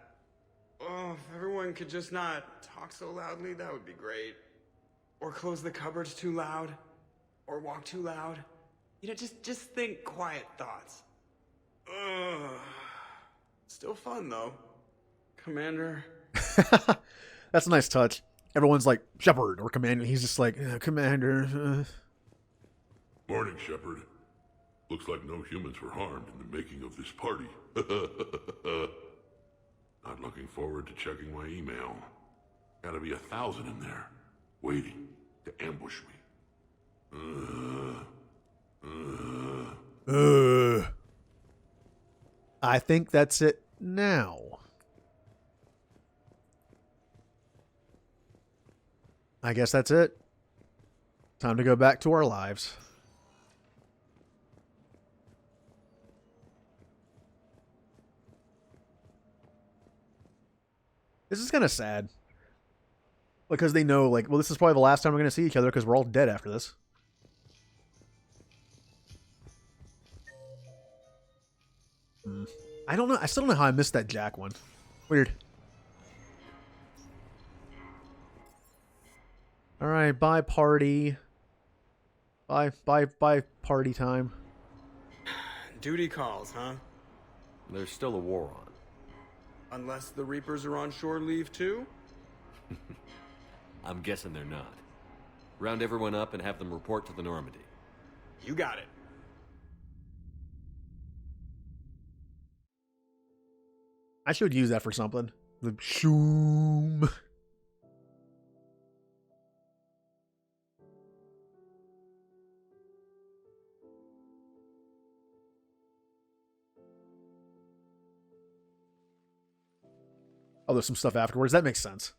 Oh, if everyone could just not talk so loudly, that would be great. Or close the cupboards too loud. Or walk too loud. You know, just think quiet thoughts. Ugh. Still fun, though. Commander. That's a nice touch. Everyone's like, Shepard or Commander. He's just like, Commander. Morning, Shepard. Looks like no humans were harmed in the making of this party. Not looking forward to checking my email. Gotta be 1,000 in there, waiting to ambush me. I think that's it now. I guess that's it. Time to go back to our lives. This is kind of sad. Because they know, like, well, this is probably the last time we're going to see each other because we're all dead after this. I don't know. I still don't know how I missed that Jack one. Weird. All right, bye party. Bye party time. Duty calls, huh? There's still a war on. Unless the Reapers are on shore leave too? I'm guessing they're not. Round everyone up and have them report to the Normandy. You got it. I should use that for something. The shoom. Oh, there's some stuff afterwards. That makes sense.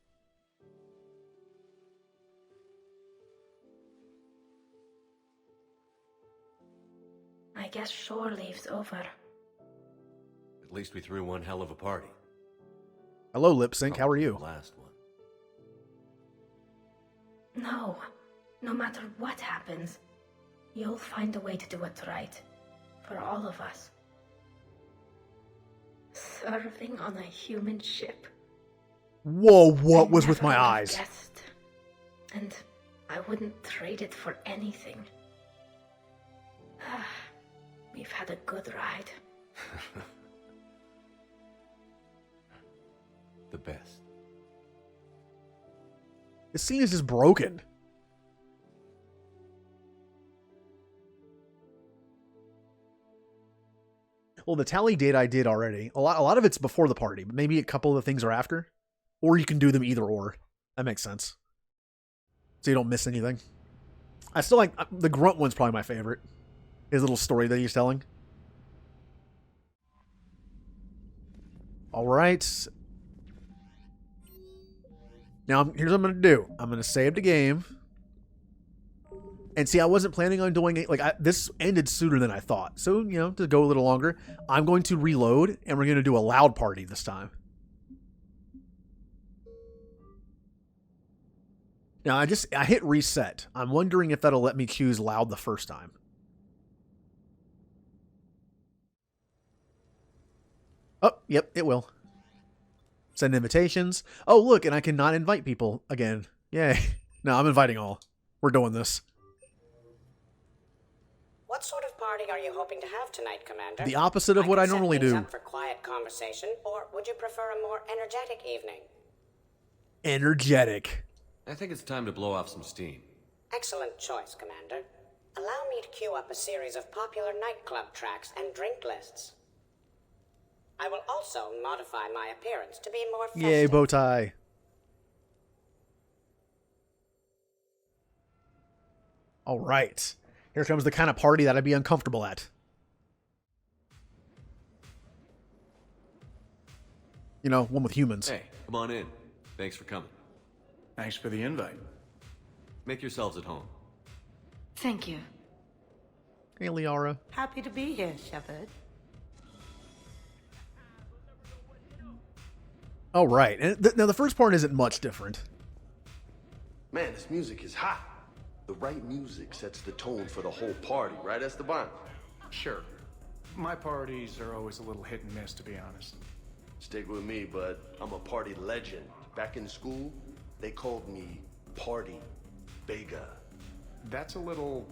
I guess shore leave's over. At least we threw one hell of a party. Hello, Lip Sync. How are you? Last one. No matter what happens, you'll find a way to do it right. For all of us. Serving on a human ship. Whoa, what was with my Never eyes? guessed. And I wouldn't trade it for anything. We've had a good ride. The best. This scene is just broken. Well, the tally date I did already. A lot of it's before the party, but maybe a couple of the things are after. Or you can do them either or. That makes sense. So you don't miss anything. I still like... The grunt one's probably my favorite. His little story that he's telling. Alright. Now, here's what I'm going to do. I'm going to save the game. And see, I wasn't planning on doing it. Like, this ended sooner than I thought. So, you know, to go a little longer, I'm going to reload, and we're going to do a loud party this time. Now, I hit reset. I'm wondering if that'll let me choose loud the first time. Oh, yep, it will. Send invitations. Oh, look, and I can not invite people again. Yay. No, I'm inviting all. We're doing this. What sort of party are you hoping to have tonight, Commander? The opposite of what I normally do. Up for quiet conversation, or would you prefer a more energetic evening? Energetic. I think it's time to blow off some steam. Excellent choice, Commander. Allow me to queue up a series of popular nightclub tracks and drink lists. I will also modify my appearance to be more festive. Yay, bow tie. All right. Here comes the kind of party that I'd be uncomfortable at. You know, one with humans. Hey, come on in. Thanks for coming. Thanks for the invite. Make yourselves at home. Thank you. Hey, Liara. Happy to be here, Shepard. Oh, right. And now, the first part isn't much different. Man, this music is hot. The right music sets the tone for the whole party, right, Esteban? Sure. My parties are always a little hit and miss, to be honest. Stick with me, bud. I'm a party legend. Back in school, they called me Party Vega. That's a little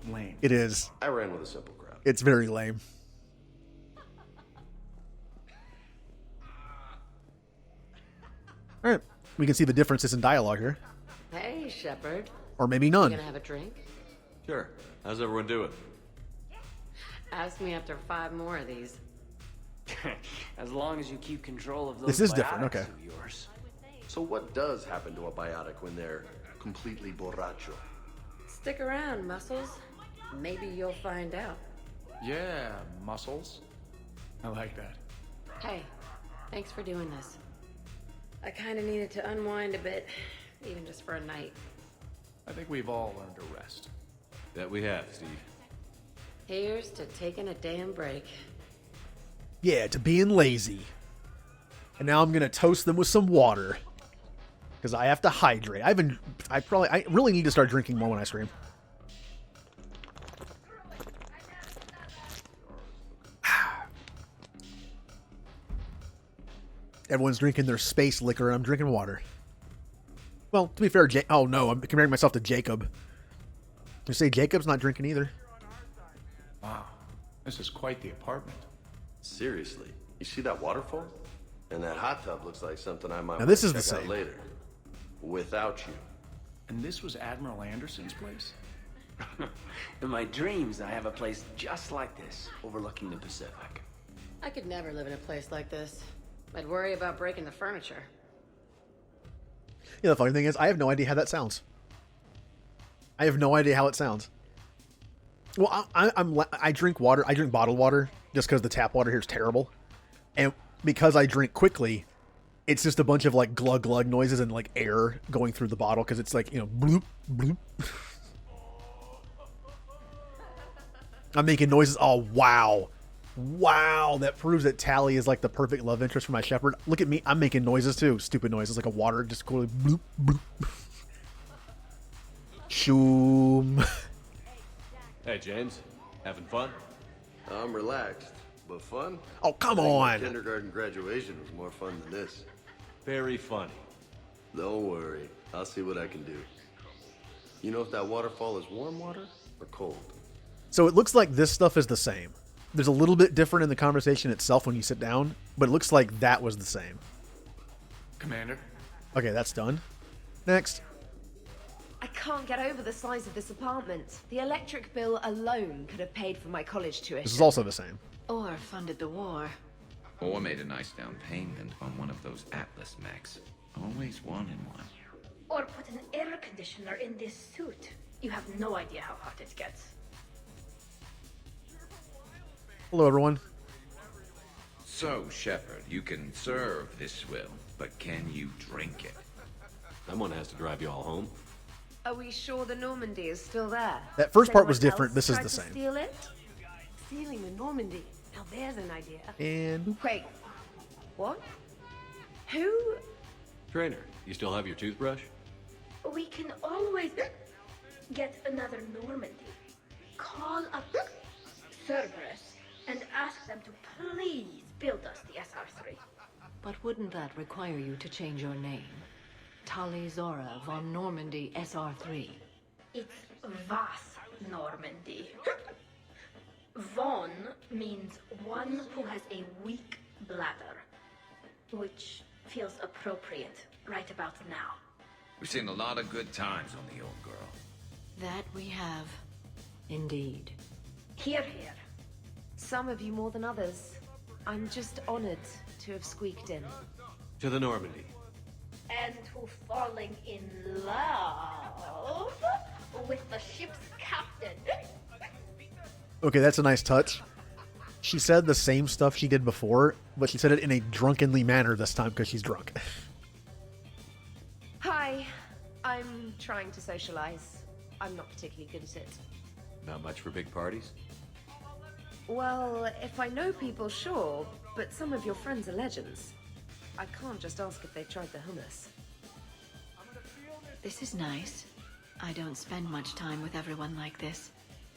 lame. It is. I ran with a simple crowd. It's very lame. All right. We can see the differences in dialogue here. Hey, Shepard. Or maybe none. You gonna have a drink? Sure. How's everyone doing? Ask me after 5 more of these. As long as you keep control of those This is different, biotics okay. of yours. So what does happen to a biotic when they're completely borracho? Stick around, Muscles. Maybe you'll find out. Yeah, muscles. I like that. Hey, thanks for doing this. I kind of needed to unwind a bit, even just for a night. I think we've all learned to rest. That we have, Steve. Here's to taking a damn break. Yeah, to being lazy. And now I'm going to toast them with some water. Because I have to hydrate. I really need to start drinking more when I stream. Everyone's drinking their space liquor, and I'm drinking water. Well, to be fair, oh no, I'm comparing myself to Jacob. You say Jacob's not drinking either. Wow, this is quite the apartment. Seriously, you see that waterfall? And that hot tub looks like something I might Now this want is to the check out same. later. Without you. And this was Admiral Anderson's place? In my dreams, I have a place just like this, overlooking the Pacific. I could never live in a place like this. I'd worry about breaking the furniture. Yeah, the funny thing is, I have no idea how that sounds. I have no idea how it sounds. Well, I drink water. I drink bottled water just because the tap water here is terrible, and because I drink quickly, it's just a bunch of like glug glug noises and like air going through the bottle because it's like, you know, bloop bloop. I'm making noises. Oh wow, wow! That proves that Tally is like the perfect love interest for my Shepard. Look at me. I'm making noises too. Stupid noises like a water just going bloop bloop. Shoom. Hey, James. Having fun? I'm relaxed, but fun? Oh, come I think my on. kindergarten graduation was more fun than this. Very funny. Don't worry. I'll see what I can do. You know if that waterfall is warm water or cold? So it looks like this stuff is the same. There's a little bit different in the conversation itself when you sit down, but it looks like that was the same. Commander? Okay, that's done. Next. I can't get over the size of this apartment. The electric bill alone could have paid for my college tuition. This is also the same. Or funded the war. Or made a nice down payment on one of those Atlas mechs. Always wanted one. Or put an air conditioner in this suit. You have no idea how hot it gets. Hello, everyone. So, Shepard, you can serve this swill, but can you drink it? Someone has to drive you all home. Are we sure the Normandy is still there? That first part Anyone was different. else This is tried the to same. Steal it? Stealing the Normandy. Now there's an idea. And Wait. What? Who? Trainer, you still have your toothbrush? We can always get another Normandy. Call up Cerberus and ask them to please build us the SR3. But wouldn't that require you to change your name? Tali Zora von Normandy SR3. It's Was Normandy. Von means one who has a weak bladder, which feels appropriate right about now. We've seen a lot of good times on the old girl. That we have. Indeed. Here, here. Some of you more than others. I'm just honored to have squeaked in. To the Normandy. And to falling in love with the ship's captain. okay, that's a nice touch. She said the same stuff she did before, but she said it in a drunkenly manner this time because she's drunk. Hi. I'm trying to socialize. I'm not particularly good at it. Not much for big parties? Well, if I know people, sure, but some of your friends are legends. I can't just ask if they tried the hummus. This is nice. I don't spend much time with everyone like this.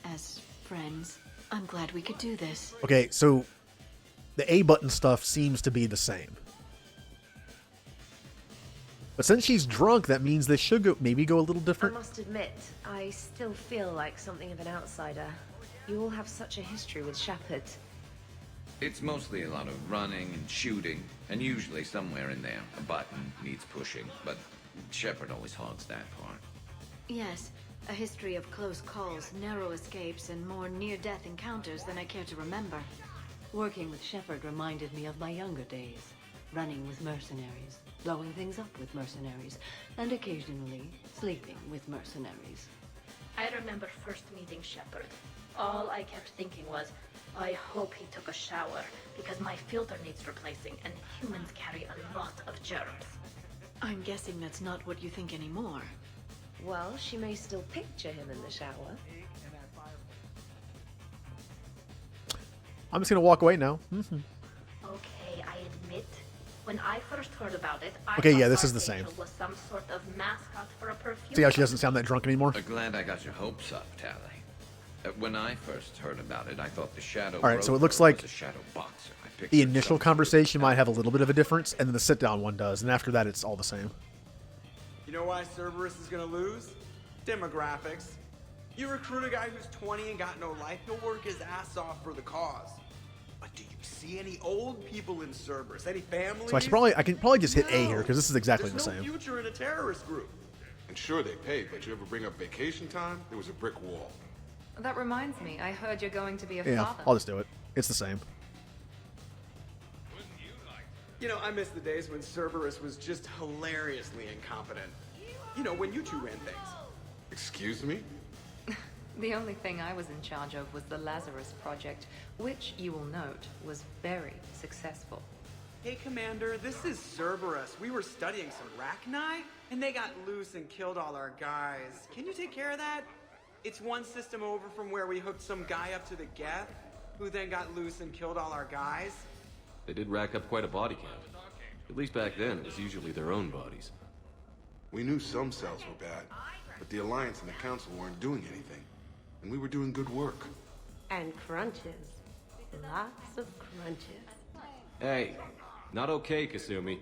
As friends, I'm glad we could do this. Okay, so the A button stuff seems to be the same. But since she's drunk, that means this should maybe go a little I different. must admit, I still feel like something of an outsider. You all have such a history with Shepard. It's mostly a lot of running and shooting, and usually somewhere in there, a button needs pushing, but Shepard always hogs that part. Yes, a history of close calls, narrow escapes, and more near-death encounters than I care to remember. Working with Shepard reminded me of my younger days. Running with mercenaries, blowing things up with mercenaries, and occasionally sleeping with mercenaries. I remember first meeting Shepard. All I kept thinking was, I hope he took a shower, because my filter needs replacing, and humans carry a lot of germs. I'm guessing that's not what you think anymore. Well, she may still picture him in the shower. I'm just gonna walk away now. Okay, I admit, when I first heard about it, I Okay, thought yeah, this is the Archangel same. was some sort of mascot for a perfume. See how she doesn't sound that drunk anymore? Glad I got your hopes up, Tally. When I first heard about it, I thought the Shadow All right, so it Broker looks like was a shadow boxer. I pictured the initial some conversation might have a little bit of a difference, and then the sit-down one does, and after that, it's all the same. You know why Cerberus is gonna lose? Demographics. You recruit a guy who's 20 and got no life, he'll work his ass off for the cause. But do you see any old people in Cerberus? Any families? So I can probably just hit A here because this is exactly the There's no same. future in a terrorist group. And sure, they pay, but you ever bring up vacation time, there was a brick wall. That reminds me, I heard you're going to be a Yeah, father. I'll just do it. It's the same. You know, I miss the days when Cerberus was just hilariously incompetent. You know, when you two ran things. Excuse me? The only thing I was in charge of was the Lazarus Project, which, you will note, was very successful. Hey, Commander, this is Cerberus. We were studying some Rachni, and they got loose and killed all our guys. Can you take care of that? It's one system over from where we hooked some guy up to the Geth, who then got loose and killed all our guys. They did rack up quite a body count. At least back then, it was usually their own bodies. We knew some cells were bad, but the Alliance and the Council weren't doing anything. And we were doing good work. And crunches. Lots of crunches. Hey, not okay, Kasumi.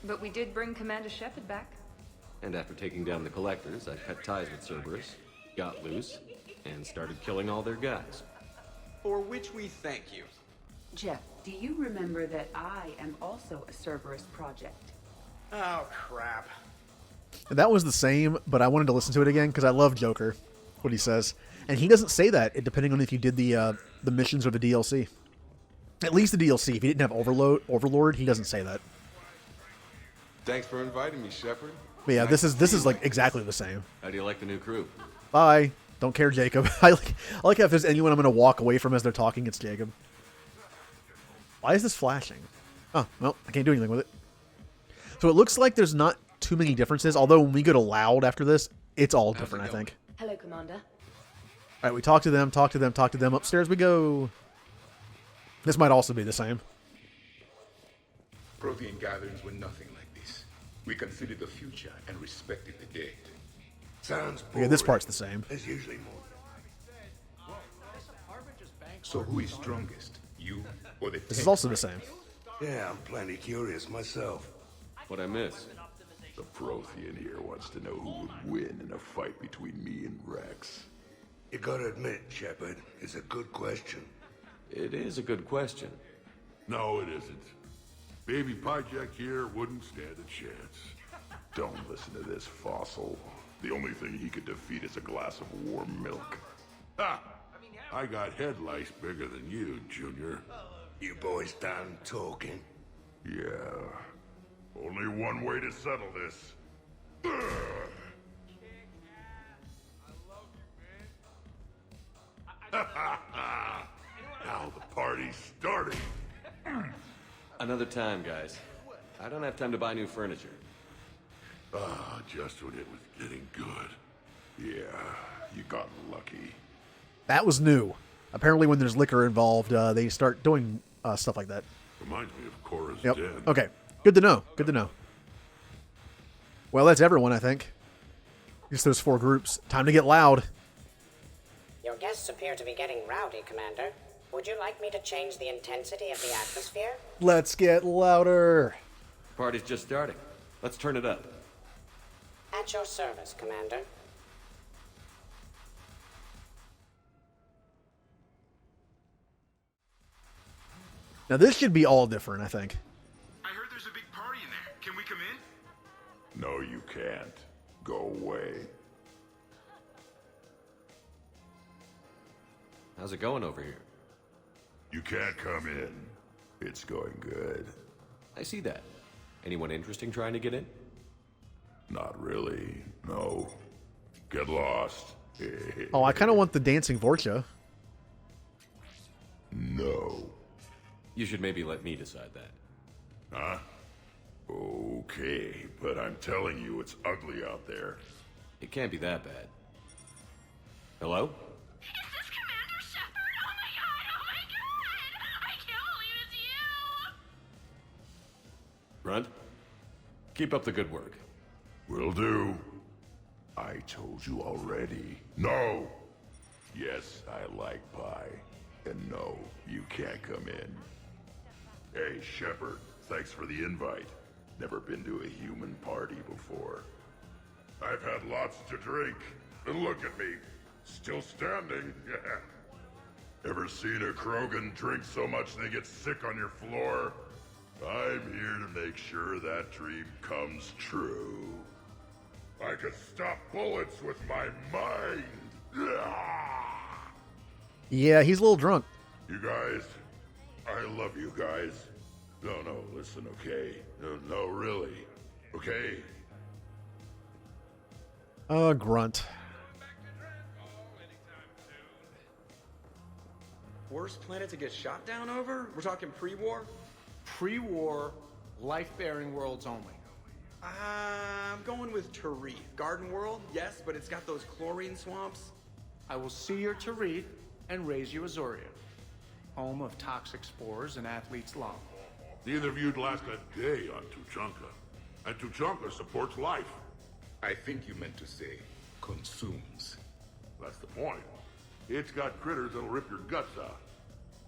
But we did bring Commander Shepard back. And after taking down the Collectors, I cut ties with Cerberus, got loose, and started killing all their guys. For which we thank you. Jeff, do you remember that I am also a Cerberus project? Oh, crap. That was the same, but I wanted to listen to it again because I love Joker, what he says. And he doesn't say that, depending on if you did the missions or the DLC. At least the DLC. If he didn't have Overlord, he doesn't say that. Thanks for inviting me, Shepard. But yeah, this is like exactly the same. How do you like the new crew? Bye. Don't care, Jacob. I like how if there's anyone I'm going to walk away from as they're talking, it's Jacob. Why is this flashing? Oh, well, I can't do anything with it. So it looks like there's not too many differences, although when we go to loud after this, it's all different, I think. Hello, Commander. All right, we talk to them. Upstairs we go. This might also be the same. Prothean gatherings were nothing like this. We considered the future and respected the dead. Sounds boring. Yeah, this part's the same. There's usually more. So who is strongest? You or the This is also the same. Yeah, I'm plenty curious myself. What I miss? The Prothean here wants to know who would win in a fight between me and Rex. You gotta admit, Shepard, it's a good question. It is a good question. No, it isn't. Baby Project here wouldn't stand a chance. Don't listen to this fossil. The only thing he could defeat is a glass of warm milk. Ha! I got head lice bigger than you, Junior. You boys done talking? Yeah. Only one way to settle this. Now the party's starting. Another time, guys. I don't have time to buy new furniture. Ah, just when it was getting good. Yeah, you got lucky. That was new. Apparently when there's liquor involved, they start doing stuff like that. Reminds me of Cora's Yep. den. Okay. Good to know. Good to know. Well, that's everyone, I think. Just those 4 groups. Time to get loud. Your guests appear to be getting rowdy, Commander. Would you like me to change the intensity of the atmosphere? Let's get louder. Party's just starting. Let's turn it up. At your service, Commander. Now this should be all different, I think. I heard there's a big party in there. Can we come in? No, you can't. Go away. How's it going over here? You can't come in. It's going good. I see that. Anyone interesting trying to get in? Not really. No. Get lost. Oh, I kind of want the dancing Vorcha. No. You should maybe let me decide that. Huh? Okay, but I'm telling you, it's ugly out there. It can't be that bad. Hello? Is this Commander Shepard? Oh my god! I can't believe it's you! Grunt? Keep up the good work. Will do. I told you already. No! Yes, I like pie. And no, you can't come in. Hey, Shepard, thanks for the invite. Never been to a human party before. I've had lots to drink. And look at me. Still standing. Ever seen a Krogan drink so much they get sick on your floor? I'm here to make sure that dream comes true. I could stop bullets with my mind. Yeah, he's a little drunk. You guys, I love you guys. No, listen, okay? No, really. Okay? Grunt. Worst planet to get shot down over? We're talking pre-war? Pre-war, life-bearing worlds only. I'm going with Tarif. Garden World, yes, but it's got those chlorine swamps. I will see your Tarif and raise you Azoria, home of toxic spores and athlete's lung. Neither of you'd last a day on Tuchanka. And Tuchanka supports life. I think you meant to say consumes. That's the point. It's got critters that'll rip your guts out.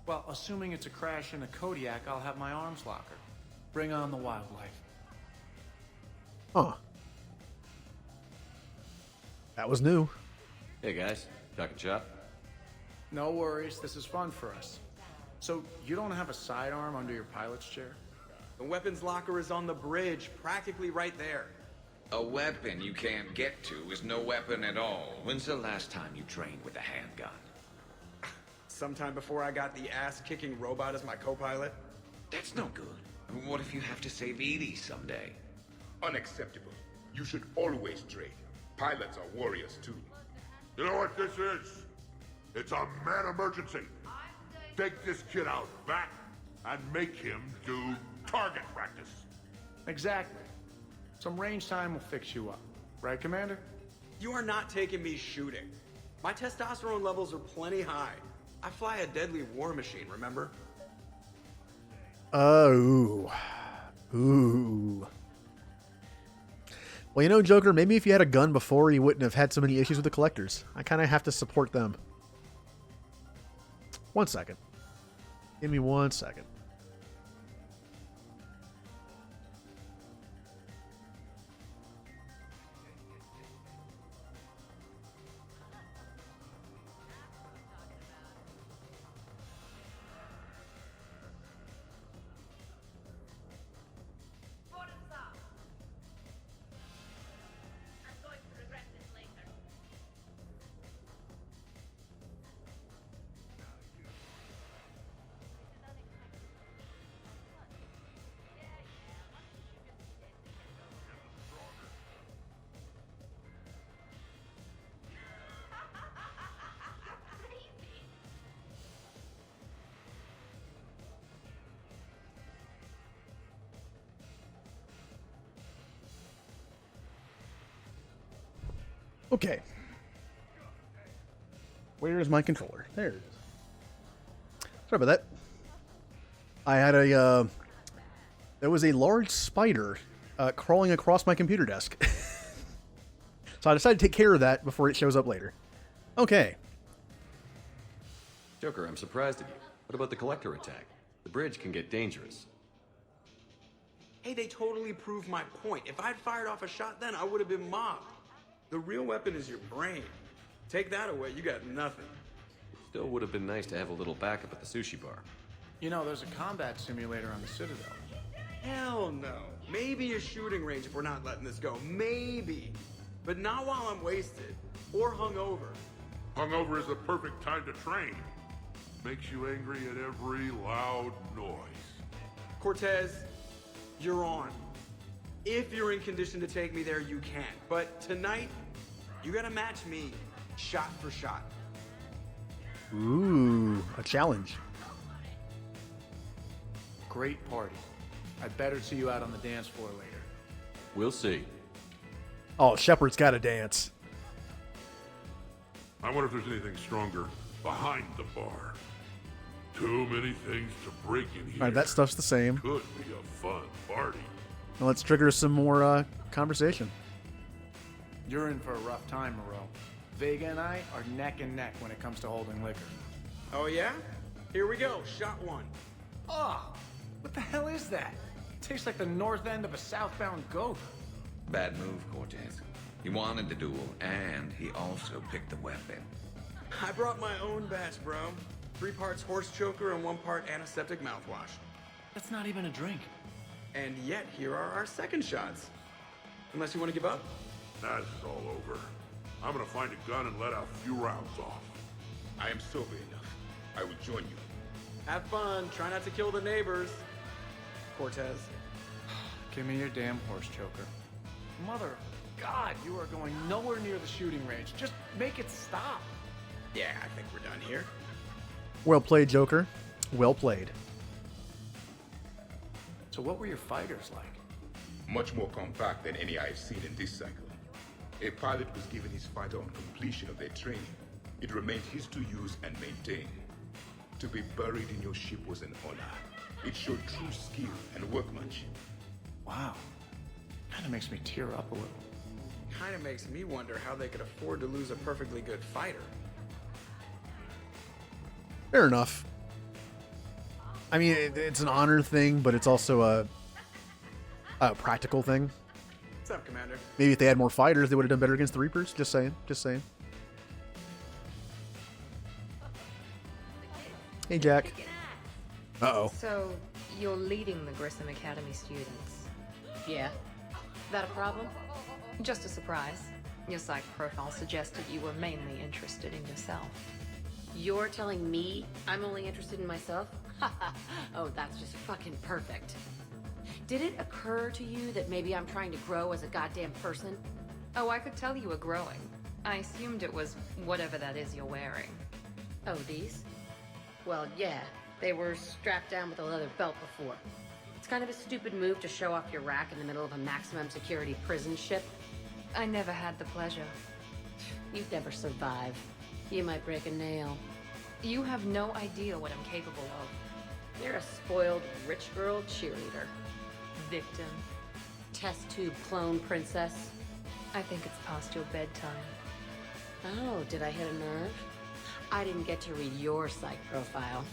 Well, assuming it's a crash in a Kodiak, I'll have my arms locker. Bring on the wildlife. Huh. That was new. Hey guys, talking shop? No worries, this is fun for us. So, you don't have a sidearm under your pilot's chair? The weapons locker is on the bridge, practically right there. A weapon you can't get to is no weapon at all. When's the last time you trained with a handgun? Sometime before I got the ass-kicking robot as my co-pilot. That's no good. What if you have to save Edie someday? Unacceptable. You should always train. Pilots are warriors too. You know what this is? It's a mad emergency. Take this kid out back and make him do target practice. Exactly. Some range time will fix you up. Right, Commander? You are not taking me shooting. My testosterone levels are plenty high. I fly a deadly war machine, remember? Ooh. Well, you know, Joker, maybe if you had a gun before, you wouldn't have had so many issues with the collectors. I kind of have to support them. 1 second. Give me 1 second. Okay. Where's my controller? There it is. Sorry about that. I had a, there was a large spider crawling across my computer desk. So I decided to take care of that before it shows up later. Okay. Joker, I'm surprised at you. What about the collector attack? The bridge can get dangerous. Hey, they totally proved my point. If I'd fired off a shot then, I would have been mobbed. The real weapon is your brain. Take that away, you got nothing. Still would have been nice to have a little backup at the sushi bar. You know, there's a combat simulator on the Citadel. Hell no. Maybe a shooting range if we're not letting this go. Maybe. But not while I'm wasted. Or hungover. Hungover is the perfect time to train. Makes you angry at every loud noise. Cortez, you're on. If you're in condition to take me there, you can. But tonight, you gotta match me, shot for shot. Ooh, a challenge. Great party. I'd better see you out on the dance floor later. We'll see. Oh, Shepard's got to dance. I wonder if there's anything stronger behind the bar. Too many things to break in here. All right, that stuff's the same. Could be a fun party. Now let's trigger some more conversation. You're in for a rough time, Moreau. Vega and I are neck and neck when it comes to holding liquor. Oh yeah? Here we go, shot one. Oh, what the hell is that? Tastes like the north end of a southbound goat. Bad move, Cortez. He wanted the duel, and he also picked the weapon. I brought my own batch, bro. 3 parts horse choker and 1 part antiseptic mouthwash. That's not even a drink. And yet, here are our second shots. Unless you want to give up? That's all over. I'm gonna find a gun and let a few rounds off. I am sober enough. I will join you. Have fun. Try not to kill the neighbors. Cortez. Give me your damn horse, Joker. Mother of God, you are going nowhere near the shooting range. Just make it stop. Yeah, I think we're done here. Well played, Joker. Well played. So what were your fighters like? Much more compact than any I've seen in this cycle. A pilot was given his fighter on completion of their training. It remained his to use and maintain. To be buried in your ship was an honor. It showed true skill and workmanship. Wow. Kind of makes me tear up a little. Kind of makes me wonder how they could afford to lose a perfectly good fighter. Fair enough. I mean, it's an honor thing, but it's also a practical thing. What's up, Commander? Maybe if they had more fighters, they would have done better against the Reapers. Just saying. Just saying. Hey, Jack. Uh-oh. So, you're leading the Grissom Academy students? Yeah. That a problem? Just a surprise. Your psych profile suggested you were mainly interested in yourself. You're telling me I'm only interested in myself? Oh, that's just fucking perfect. Did it occur to you that maybe I'm trying to grow as a goddamn person? Oh, I could tell you were growing. I assumed it was whatever that is you're wearing. Oh, these? Well, yeah. They were strapped down with a leather belt before. It's kind of a stupid move to show off your rack in the middle of a maximum security prison ship. I never had the pleasure. You'd never survive. You might break a nail. You have no idea what I'm capable of. You're a spoiled rich girl cheerleader. Victim. Test tube clone princess. I think it's past your bedtime. Oh, did I hit a nerve? I didn't get to read your psych profile.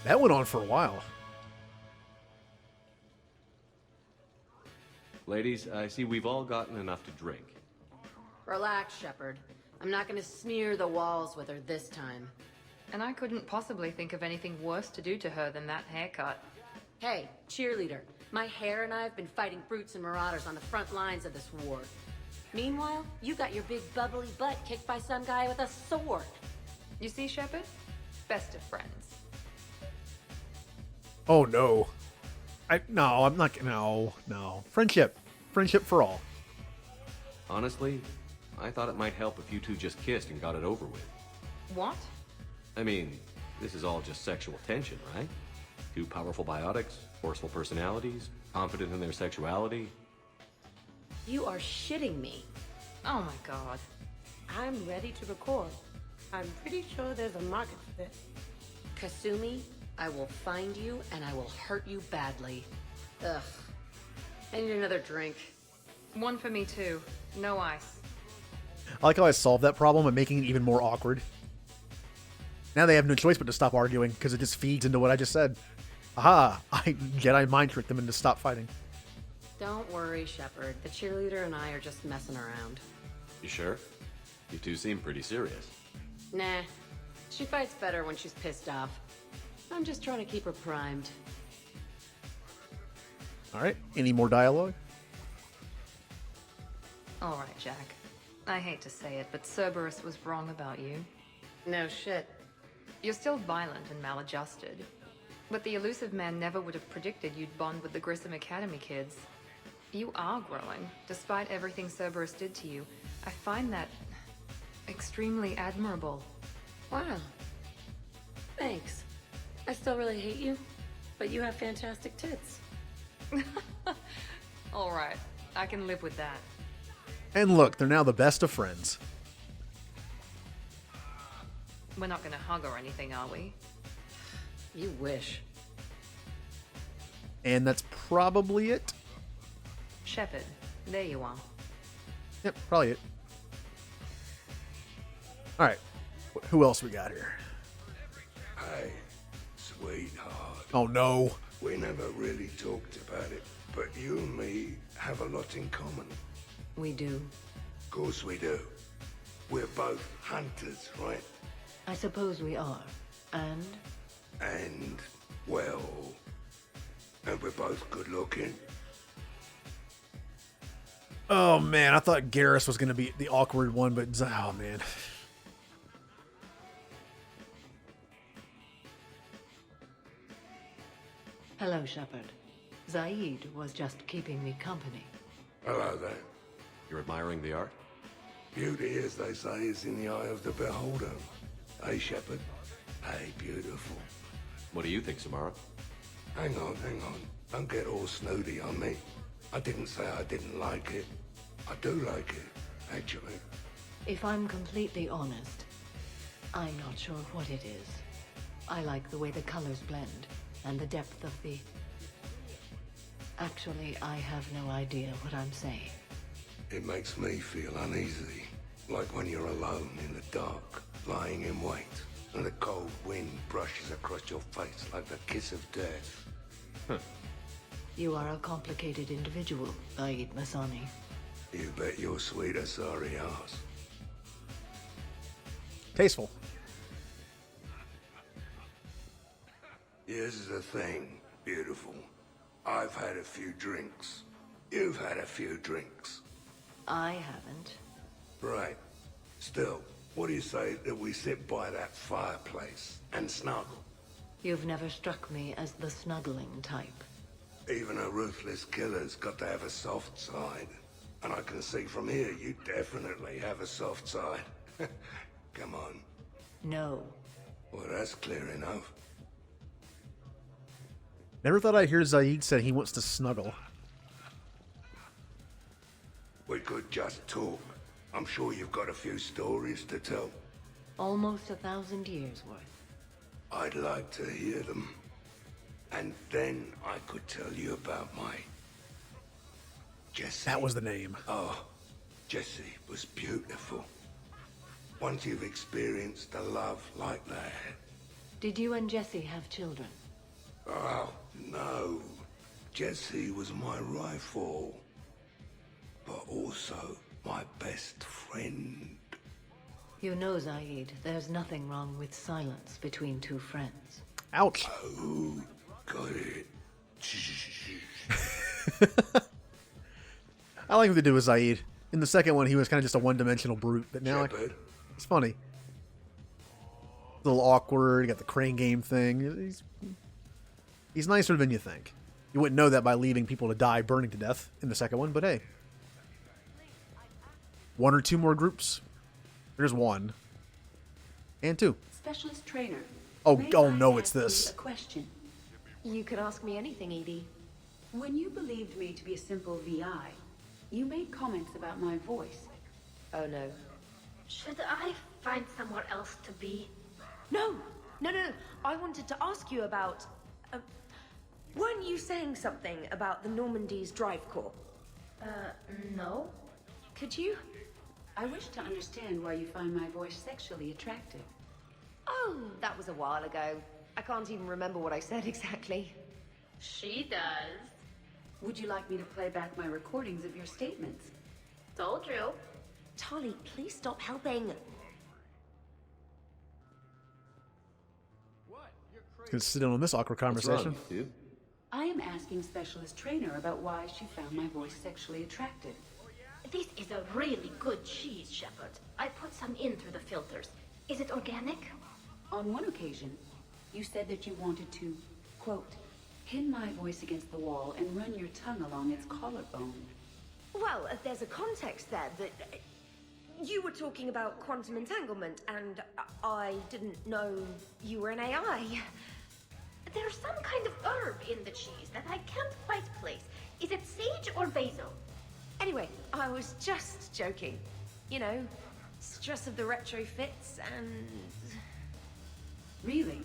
That went on for a while. Ladies, I see we've all gotten enough to drink. Relax, Shepard. I'm not gonna smear the walls with her this time. And I couldn't possibly think of anything worse to do to her than that haircut. Hey, cheerleader. My hair and I have been fighting brutes and marauders on the front lines of this war. Meanwhile, you got your big bubbly butt kicked by some guy with a sword. You see, Shepard? Best of friends. Oh, no. No, I'm not... No. Friendship. Friendship for all. Honestly, I thought it might help if you two just kissed and got it over with. What? I mean, this is all just sexual tension, right? Two powerful biotics, forceful personalities, confident in their sexuality. You are shitting me. Oh my god. I'm ready to record. I'm pretty sure there's a market for this. Kasumi, I will find you and I will hurt you badly. Ugh. I need another drink. One for me too. No ice. I like how I solved that problem by making it even more awkward. Now they have no choice but to stop arguing, because it just feeds into what I just said. Aha! I Jedi mind tricked them into stop fighting. Don't worry, Shepard. The cheerleader and I are just messing around. You sure? You two seem pretty serious. Nah. She fights better when she's pissed off. I'm just trying to keep her primed. Alright, any more dialogue? Alright, Jack. I hate to say it, but Cerberus was wrong about you. No shit. You're still violent and maladjusted. But the elusive man never would have predicted you'd bond with the Grissom Academy kids. You are growing, despite everything Cerberus did to you. I find that extremely admirable. Wow. Thanks. I still really hate you, but you have fantastic tits. Alright, I can live with that. And look, they're now the best of friends. We're not gonna hug or anything, are we? You wish. And that's probably it. Shepard, there you are. Yep, probably it. Alright, who else we got here? Hey, sweetheart. Oh no. We never really talked about it, but you and me have a lot in common. We do. Of course we do. We're both hunters, right? I suppose we are. And? And, well... And we're both good looking. Oh man, I thought Garrus was going to be the awkward one, but oh man. Hello, Shepard. Zaid was just keeping me company. Hello there. You're admiring the art? Beauty, as they say, is in the eye of the beholder. Hey, Shepard. Hey, beautiful. What do you think, Samara? Hang on. Don't get all snooty on me. I didn't say I didn't like it. I do like it, actually. If I'm completely honest, I'm not sure what it is. I like the way the colors blend, and the depth of the... Actually, I have no idea what I'm saying. It makes me feel uneasy. Like when you're alone in the dark, lying in wait, and the cold wind brushes across your face like the kiss of death. You are a complicated individual, Zaid Masani. You bet your sweet Asari ass. Tasteful. Here's the thing, beautiful. I've had a few drinks. You've had a few drinks. I haven't. Right. Still, what do you say that we sit by that fireplace and snuggle? You've never struck me as the snuggling type. Even a ruthless killer's got to have a soft side. And I can see from here you definitely have a soft side. Come on. No. Well, that's clear enough. Never thought I'd hear Zaid say he wants to snuggle. We could just talk. I'm sure you've got a few stories to tell. Almost 1,000 years worth. I'd like to hear them. And then I could tell you about my... Jessie. That was the name. Oh, Jessie was beautiful. Once you've experienced a love like that... Did you and Jessie have children? Oh, no. Jessie was my rifle. But also my best friend. You know, Zaid, there's nothing wrong with silence between two friends. Ouch. Oh, got it. I like what they do with Zaid. In the second one, he was kind of just a one-dimensional brute, but now it's funny. A little awkward. You got the crane game thing. He's nicer than you think. You wouldn't know that by leaving people to die burning to death in the second one, but hey. One or two more groups. There's one. And two. Specialist trainer. Oh May no, I it's ask you this. a question. You could ask me anything, Edie. When you believed me to be a simple VI, you made comments about my voice. Oh no. Should I find somewhere else to be? No. I wanted to ask you about... weren't you saying something about the Normandy's drive core? No. Could you? I wish to understand why you find my voice sexually attractive. Oh, that was a while ago. I can't even remember what I said exactly. She does. Would you like me to play back my recordings of your statements? Told you. Charlie, please stop helping. Gonna sit in on this awkward conversation. Dude? I am asking Specialist Trainer about why she found my voice sexually attractive. This is a really good cheese, Shepard. I put some in through the filters. Is it organic? On one occasion, you said that you wanted to, quote, pin my voice against the wall and run your tongue along its collarbone. Well, there's a context there that... you were talking about quantum entanglement, and I didn't know you were an AI. There's some kind of herb in the cheese that I can't quite place. Is it sage or basil? Anyway, I was just joking. You know, stress of the retrofits and... Really?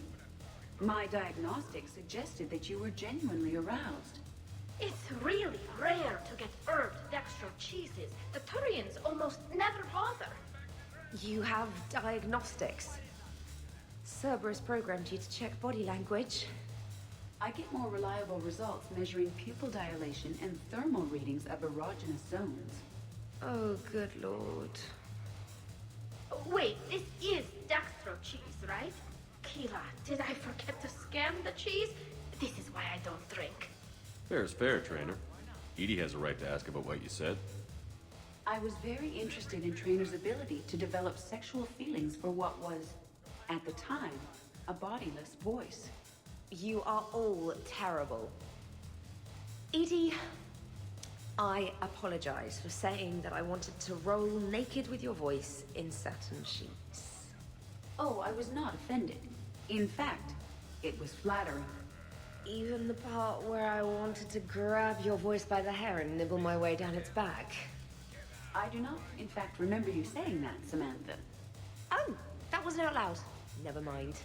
My diagnostics suggested that you were genuinely aroused. It's really rare to get herbed dextro cheeses. The Turians almost never bother. You have diagnostics. Cerberus programmed you to check body language. I get more reliable results measuring pupil dilation and thermal readings of erogenous zones. Oh, good lord. Wait, this is dextro cheese, right? Kira, did I forget to scan the cheese? This is why I don't drink. Fair is fair, Trainer. Edie has a right to ask about what you said. I was very interested in Trainer's ability to develop sexual feelings for what was, at the time, a bodiless voice. You are all terrible. Edie, I apologize for saying that I wanted to roll naked with your voice in satin sheets. Oh, I was not offended. In fact, it was flattering. Even the part where I wanted to grab your voice by the hair and nibble my way down its back. I do not, in fact, remember you saying that, Samantha. Oh, that wasn't out loud. Never mind.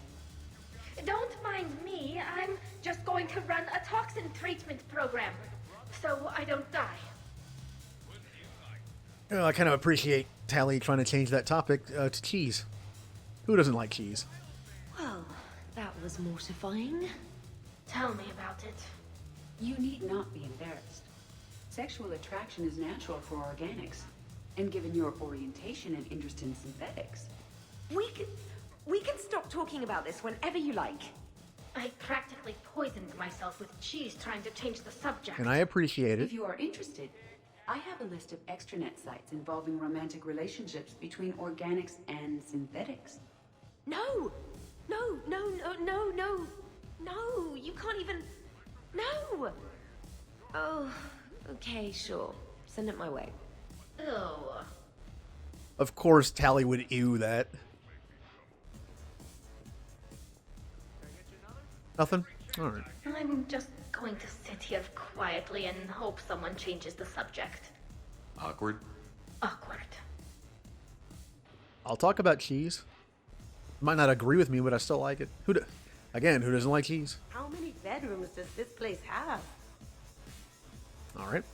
Don't mind me. I'm just going to run a toxin treatment program, so I don't die. I kind of appreciate Tally trying to change that topic to cheese. Who doesn't like cheese? Well, that was mortifying. Tell me about it. You need not be embarrassed. Sexual attraction is natural for organics. And given your orientation and interest in synthetics... We can stop talking about this whenever you like. I practically poisoned myself with cheese trying to change the subject. And I appreciate it. If you are interested, I have a list of extranet sites involving romantic relationships between organics and synthetics. No! No, no, no, no, no! No! You can't even... No! Oh, okay, sure. Send it my way. Ew. Of course, Tally would ew that. Nothing? Alright. I'm just going to sit here quietly and hope someone changes the subject. Awkward? Awkward. I'll talk about cheese. Might not agree with me, but I still like it. Again, who doesn't like cheese? How many bedrooms does this place have? Alright.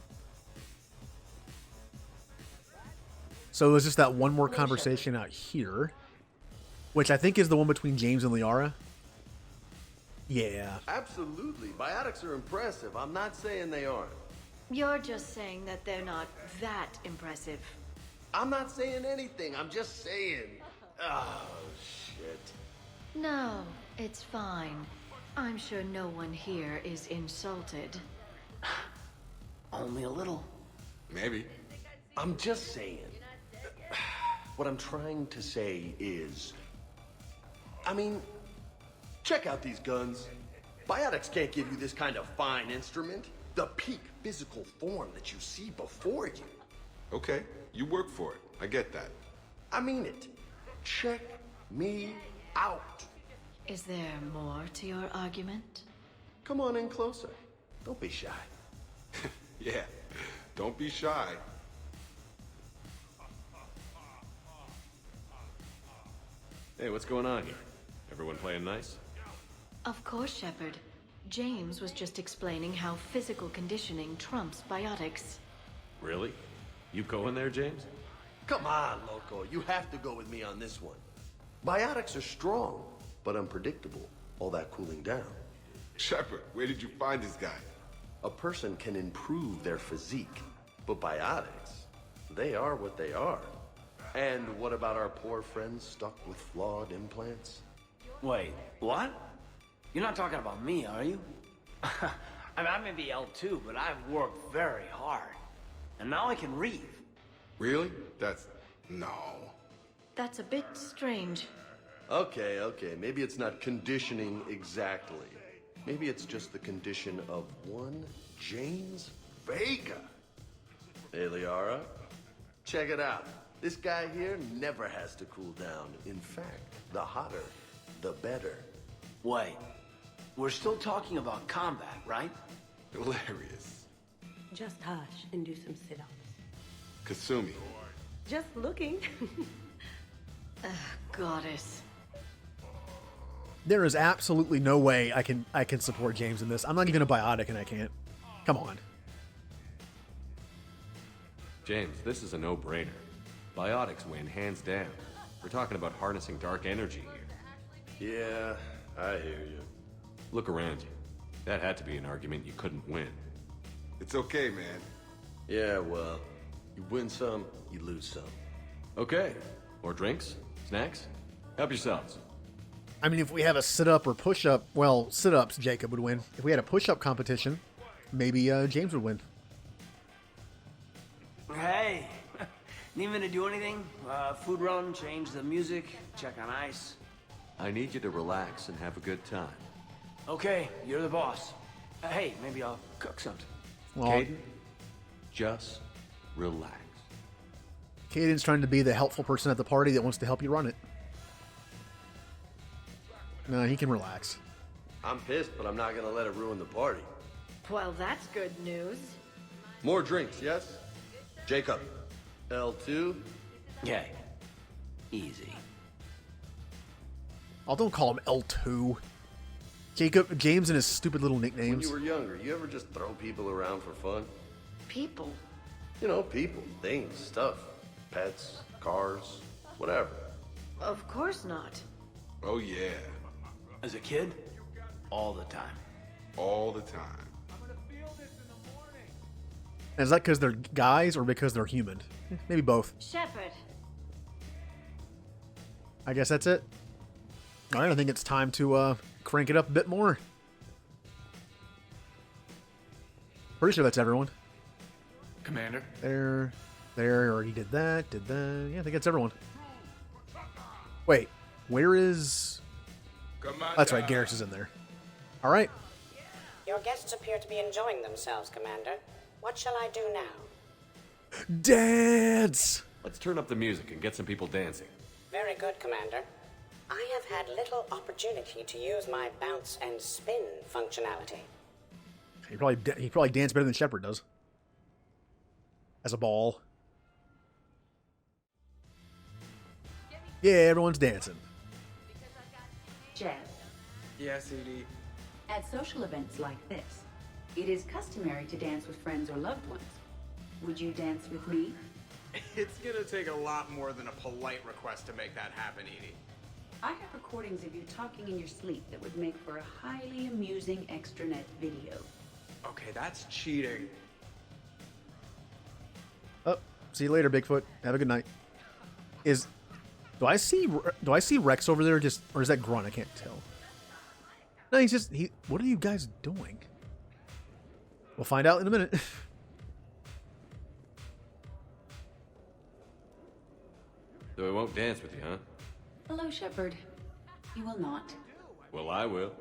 So there's just that one more conversation out here, which I think is the one between James and Liara. Yeah. Absolutely. Biotics are impressive. I'm not saying they aren't. You're just saying that they're not that impressive. I'm not saying anything. I'm just saying. Oh, shit. No, it's fine. I'm sure no one here is insulted. Only a little. Maybe. I'm just saying. What I'm trying to say is... I mean, check out these guns. Biotics can't give you this kind of fine instrument. The peak physical form that you see before you. Okay, you work for it. I get that. I mean it. Check me out. Is there more to your argument? Come on in closer. Don't be shy. Yeah, don't be shy. Hey, what's going on here? Everyone playing nice? Of course, Shepard. James was just explaining how physical conditioning trumps biotics. Really? You going there, James? Come on, Loco. You have to go with me on this one. Biotics are strong, but unpredictable. All that cooling down. Shepard, where did you find this guy? A person can improve their physique, but biotics, they are what they are. And what about our poor friends stuck with flawed implants? Wait, what? You're not talking about me, are you? I may be L2, but I've worked very hard. And now I can read. Really? That's... no. That's a bit strange. Okay, maybe it's not conditioning exactly. Maybe it's just the condition of one James Vega. Hey, Liara, check it out. This guy here never has to cool down. In fact, the hotter, the better. Wait, we're still talking about combat, right? Hilarious. Just hush and do some sit-ups. Kasumi. Just looking. Goddess. There is absolutely no way I can support James in this. I'm not even a biotic and I can't. Come on. James, this is a no-brainer. Biotics win, hands down. We're talking about harnessing dark energy here. Yeah, I hear you. Look around you. That had to be an argument you couldn't win. It's okay, man. Yeah, well, you win some, you lose some. Okay. More drinks? Snacks? Help yourselves. I mean, if we have a sit-up or push-up, well, sit-ups, Jacob would win. If we had a push-up competition, maybe James would win. Hey, need me to do anything? Food run, change the music, check on ice. I need you to relax and have a good time. Okay, you're the boss. Hey, maybe I'll cook something. Well, Caden, just relax. Caden's trying to be the helpful person at the party that wants to help you run it. No, he can relax. I'm pissed, but I'm not gonna let it ruin the party. Well, that's good news. More drinks, yes? Jacob, L2. Yeah, easy. Oh, don't call him L2. Jacob, James and his stupid little When nicknames. you were younger, you ever just throw people around for fun? People. You know, people, things, stuff. Pets, cars, whatever. Of course not. Oh, yeah. As a kid, all the time. All the time. And is that because they're guys or because they're human? Maybe both. Shepard. I guess that's it. All right, I think it's time to crank it up a bit more. Pretty sure that's everyone. Commander. There, already did that, Yeah, I think that's everyone. Wait, where is... That's right, Garrus is in there. All right. Your guests appear to be enjoying themselves, Commander. What shall I do now? Dance! Let's turn up the music and get some people dancing. Very good, Commander. I have had little opportunity to use my bounce and spin functionality. He probably dance better than Shepard does. As a ball. Yeah, everyone's dancing. Jeff, Yes, Edie. at social events like this, it is customary to dance with friends or loved ones. Would you dance with me? It's gonna take a lot more than a polite request to make that happen, Edie. I have recordings of you talking in your sleep that would make for a highly amusing extranet video. Okay, that's cheating. Oh, see you later, Bigfoot. Have a good night. Do I see Rex over there? Or is that Grunt? I can't tell. No, what are you guys doing? We'll find out in a minute. So I won't dance with you, huh? Hello, Shepard. You will not. Well, I will.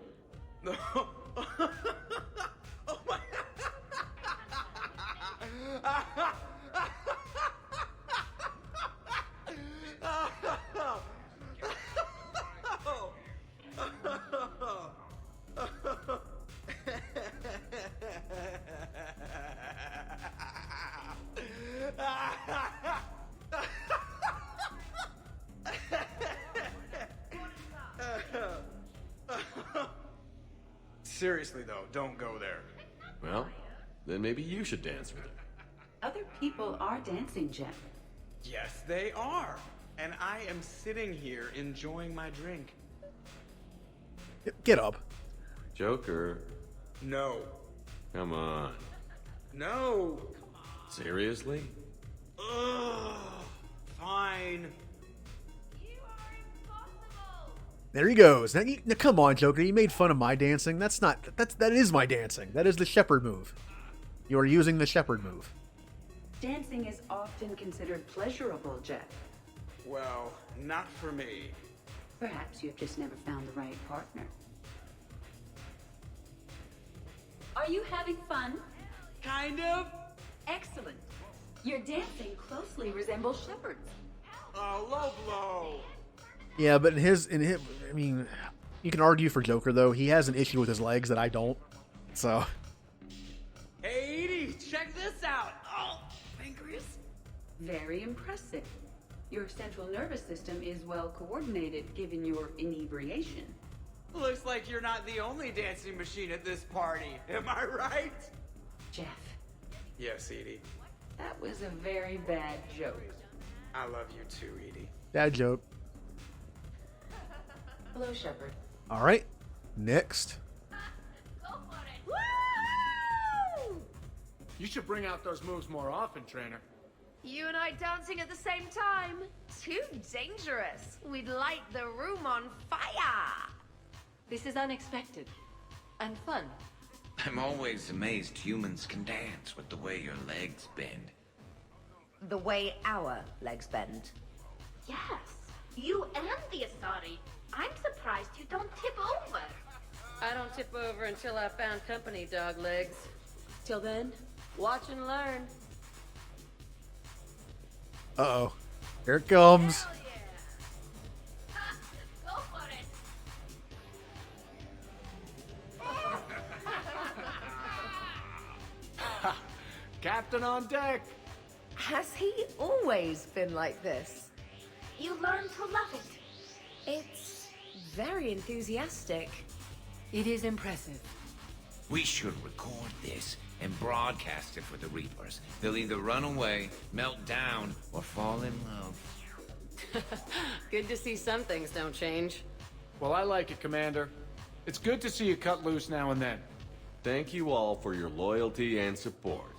Seriously, though, don't go there. Well, then maybe you should dance with him. Other people are dancing, Jeff. Yes, they are. And I am sitting here enjoying my drink. Get up. Joker. No. Come on. No. Seriously? Ugh. Fine. There he goes. Now, come on, Joker. You made fun of my dancing. That is my dancing. That is the Shepard move. You are using the Shepard move. Dancing is often considered pleasurable, Jeff. Well, not for me. Perhaps you have just never found the right partner. Are you having fun? Kind of. Excellent. Your dancing closely resembles Shepard's. Oh, low blow. Yeah, but in his, I mean, you can argue for Joker though. He has an issue with his legs that I don't. So. Hey, Edie, check this out. Oh, fingers. Very impressive. Your central nervous system is well coordinated given your inebriation. Looks like you're not the only dancing machine at this party. Am I right? Jeff. Yes, Edie. That was a very bad joke. I love you too, Edie. Dad joke. Hello, Shepard. All right. Next. You should bring out those moves more often, trainer. You and I dancing at the same time? Too dangerous. We'd light the room on fire. This is unexpected. And fun. I'm always amazed humans can dance with the way your legs bend. The way our legs bend. Yes, you and the Asari. I'm surprised you don't tip over. I don't tip over until I found company, dog legs. Till then, watch and learn. Uh-oh. Here it comes. Go for it. Captain on deck. Has he always been like this? You learn to love it. It's very enthusiastic. It is impressive. We should record this and broadcast it for the Reapers. They'll either run away, melt down, or fall in love. Good to see some things don't change. Well, I like it, Commander. It's good to see you cut loose now and then. Thank you all for your loyalty and support.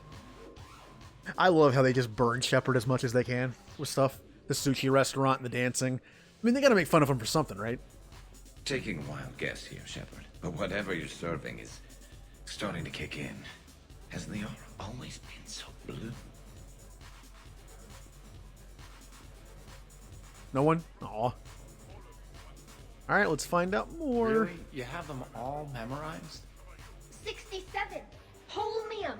I love how they just burn Shepard as much as they can with stuff. The sushi restaurant and the dancing. I mean, they gotta make fun of him for something, right? Taking a wild guess here, Shepard, but whatever you're serving is starting to kick in. Has Liara always been so blue? No one? Aw. Alright, let's find out more. Really? You have them all memorized? 67. Holmium.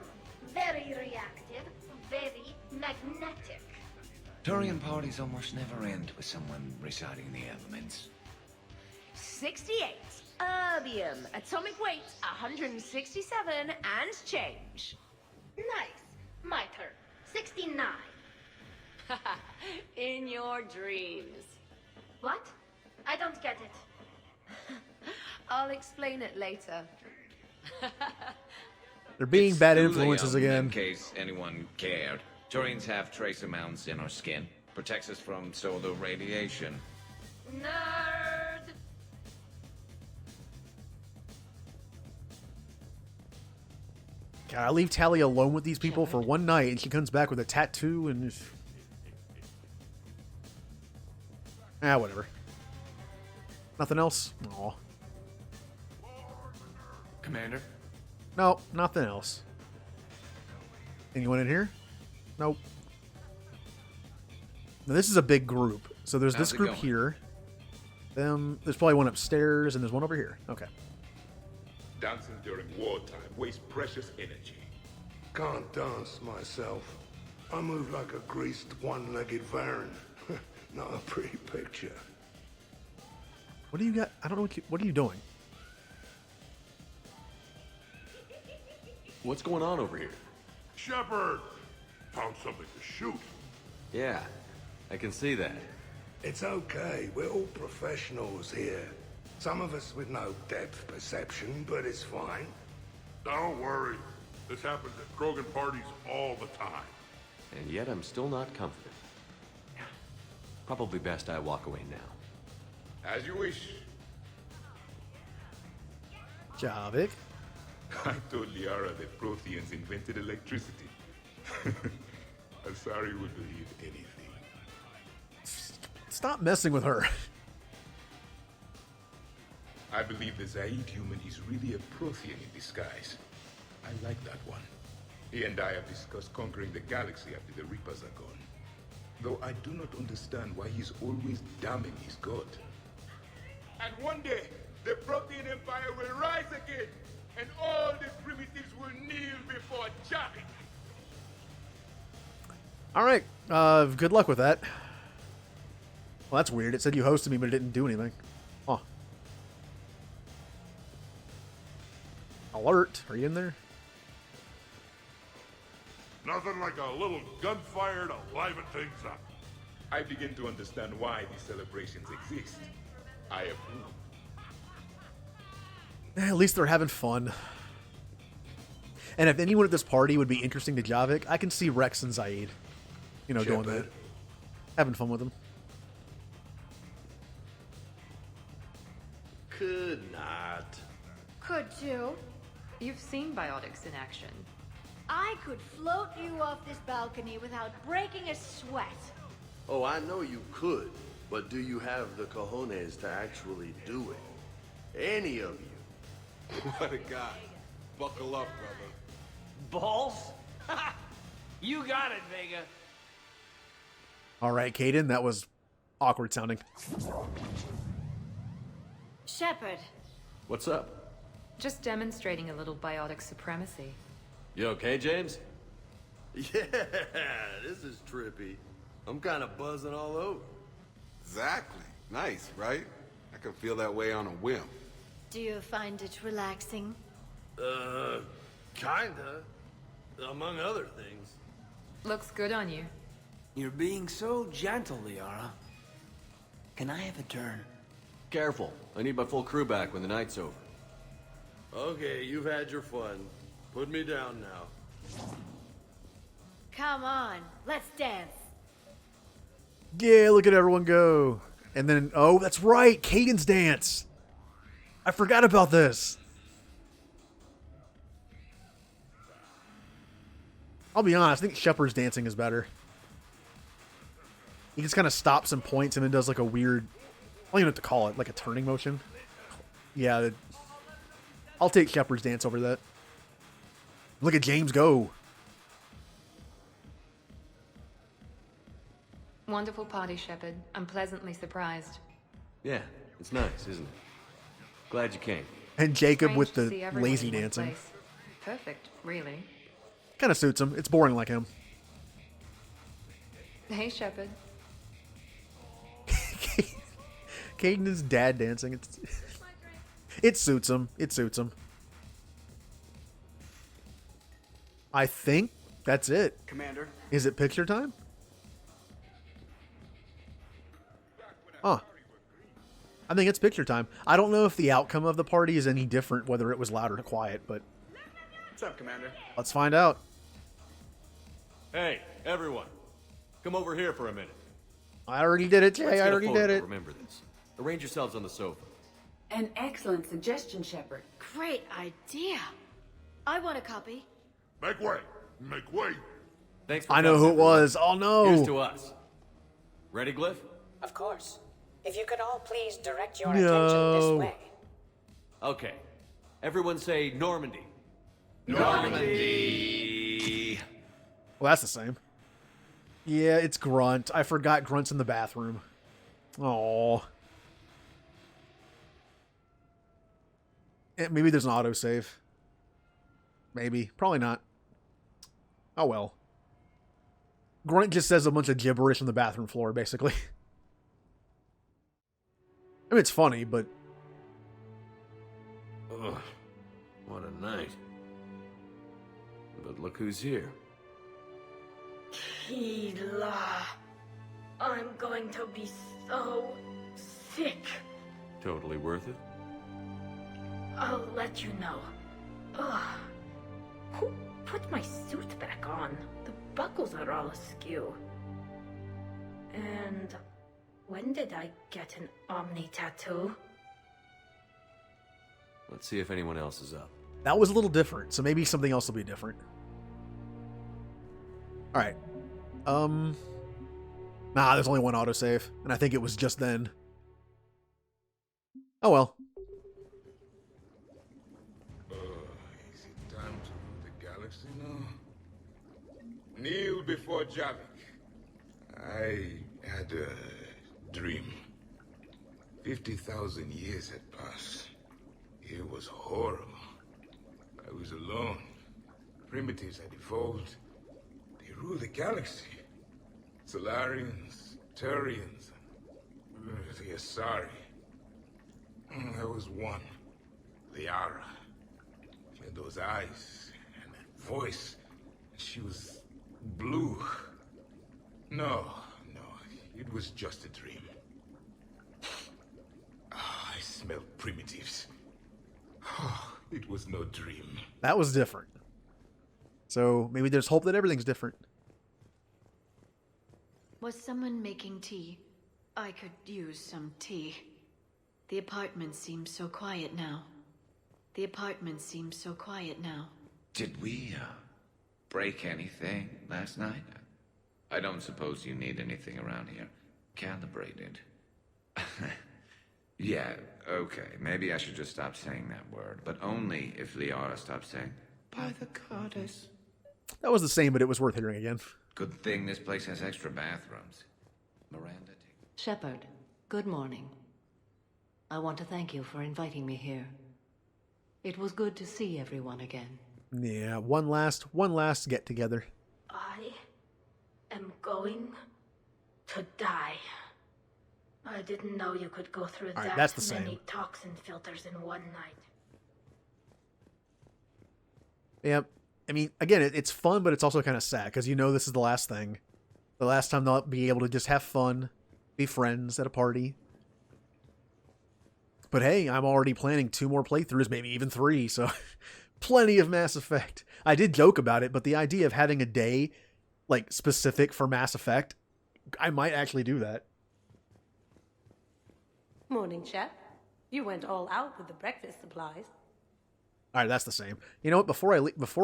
Very reactive. Very magnetic. Turian parties almost never end with someone reciting the elements. 68. Erbium. Atomic weight 167 and change. Nice. My turn. 69. In your dreams. What? I don't get it. I'll explain it later. They're being bad Too influences young, again. In case anyone cared, Turians have trace amounts in our skin. Protects us from solar radiation. Nerd. God, I leave Tally alone with these people for one night, and she comes back with a tattoo and... whatever. Nothing else? Aw. Commander? No, nothing else. Anyone in here? Nope. Now, this is a big group. So there's How's this it group going? here. There's probably one upstairs, and there's one over here. Okay. Dancing during wartime wastes precious energy. Can't dance myself. I move like a greased one-legged Varan. Not a pretty picture. What do you got? I don't know what are you doing? What's going on over here? Shepard! Found something to shoot. Yeah, I can see that. It's okay. We're all professionals here. Some of us with no depth perception, but it's fine. Don't worry. This happens at Krogan parties all the time. And yet I'm still not confident. Probably best I walk away now. As you wish. Javik. I told Liara that Protheans invented electricity. Asari would believe anything. Stop messing with her. I believe the Zaid human is really a Prothean in disguise. I like that one. He and I have discussed conquering the galaxy after the Reapers are gone. Though I do not understand why he's always damning his god. And one day, the Prothean Empire will rise again, and all the primitives will kneel before Javik. Alright, good luck with that. Well, that's weird. It said you hosted me, but it didn't do anything. Huh. Alert. Are you in there? Nothing like a little gunfire to liven things up. I begin to understand why these celebrations exist. I approve. At least they're having fun. And if anyone at this party would be interesting to Javik, I can see Rex and Zaid, doing that. Having fun with them. Could not. Could you? You've seen biotics in action. I could float you off this balcony without breaking a sweat. Oh, I know you could, but do you have the cojones to actually do it? Any of you? What a guy. Buckle up, brother. Balls? You got it, Vega. Alright, Caden, that was awkward sounding. Shepard. What's up? Just demonstrating a little biotic supremacy. You okay, James? Yeah, this is trippy. I'm kind of buzzing all over. Exactly. Nice, right? I can feel that way on a whim. Do you find it relaxing? Kinda. Among other things. Looks good on you. You're being so gentle, Liara. Can I have a turn? Careful. I need my full crew back when the night's over. Okay, you've had your fun. Put me down now. Come on, let's dance. Yeah, look at everyone go. And then, oh, that's right, Caden's dance. I forgot about this. I'll be honest, I think Shepard's dancing is better. He just kind of stops and points and then does like a weird, I don't even know what to call it, like a turning motion. Yeah, I'll take Shepard's dance over that. Look at James go. Wonderful party, Shepard. I'm pleasantly surprised. Yeah, it's nice, isn't it? Glad you came. And Jacob Strange with to the see everyone lazy in one dancing. place. Perfect, really. Kind of suits him. It's boring like him. Hey, Shepard. Caden is dad dancing. It suits him. It suits him. I think that's it. Commander. Is it picture time? Huh. I think it's picture time. I don't know if the outcome of the party is any different, whether it was loud or quiet, but What's up, Commander? let's find out. Hey, everyone. Come over here for a minute. I already did it, Let's Jay. get I a already photo did to it. Remember this. Arrange yourselves on the sofa. An excellent suggestion, Shepard. Great idea. I want a copy. Make way! Make way! Thanks for I know coming, who it everyone. was. Oh, no. Here's to us. Ready, Glyph? Of course. If you could all please direct your No. attention this way. Okay. Everyone say Normandy. Normandy! Well, that's the same. Yeah, it's Grunt. I forgot Grunt's in the bathroom. Oh. Maybe there's an autosave. Maybe. Probably not. Oh well. Grunt just says a bunch of gibberish on the bathroom floor, basically. I mean, it's funny, but... Ugh, what a night. But look who's here. Hila. I'm going to be so sick. Totally worth it. I'll let you know. Ugh. Who put my suit back on? The buckles are all askew. And when did I get an Omni tattoo? Let's see if anyone else is up. That was a little different, so maybe something else will be different. Alright. Nah, there's only one autosave, and I think it was just then. Oh well. Is it time to rule the galaxy now? Kneel before Javik. I had a dream. 50,000 years had passed. It was horrible. I was alone. Primitives had evolved. They rule the galaxy. Solarians, Turians, the Asari. There was one, Liara. She had those eyes and that voice. She was blue. No, it was just a dream. I smelled primitives. It was no dream. That was different. So maybe there's hope that everything's different. Was someone making tea? I could use some tea. The apartment seems so quiet now. The apartment seems so quiet now. Did we, break anything last night? I don't suppose you need anything around here. Calibrated. Yeah, okay. Maybe I should just stop saying that word. But only if Liara stops saying, by the goddess. That was the same, but it was worth hearing again. Good thing this place has extra bathrooms. Miranda, Shepard, good morning. I want to thank you for inviting me here. It was good to see everyone again. Yeah, one last get together. I am going to die. I didn't know you could go through All right, that that's the many same. toxin filters in one night. Yeah, I mean, again, it's fun, but it's also kind of sad because you know this is the last thing. The last time they'll be able to just have fun, be friends at a party. But hey, I'm already planning 2 more playthroughs, maybe even 3, so plenty of Mass Effect. I did joke about it, but the idea of having a day, like, specific for Mass Effect, I might actually do that. Morning, Chef. You went all out with the breakfast supplies. All right, that's the same. You know what? Before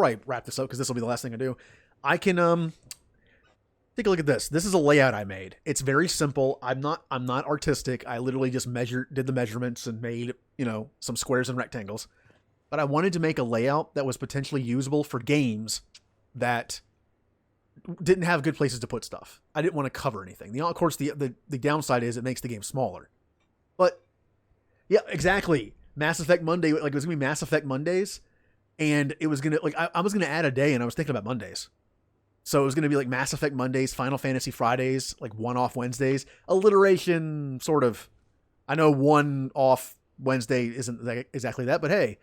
I wrap this up, because this will be the last thing I do, I can take a look at this. This is a layout I made. It's very simple. I'm not artistic. I literally just did the measurements and made, some squares and rectangles. But I wanted to make a layout that was potentially usable for games that didn't have good places to put stuff. I didn't want to cover anything. Of course, the downside is it makes the game smaller. But yeah, exactly. Mass Effect Monday, like it was gonna be Mass Effect Mondays, and it was gonna I was gonna add a day, and I was thinking about Mondays. So it was gonna be like Mass Effect Mondays, Final Fantasy Fridays, like one-off Wednesdays, alliteration sort of. I know one-off Wednesday isn't exactly that, but hey.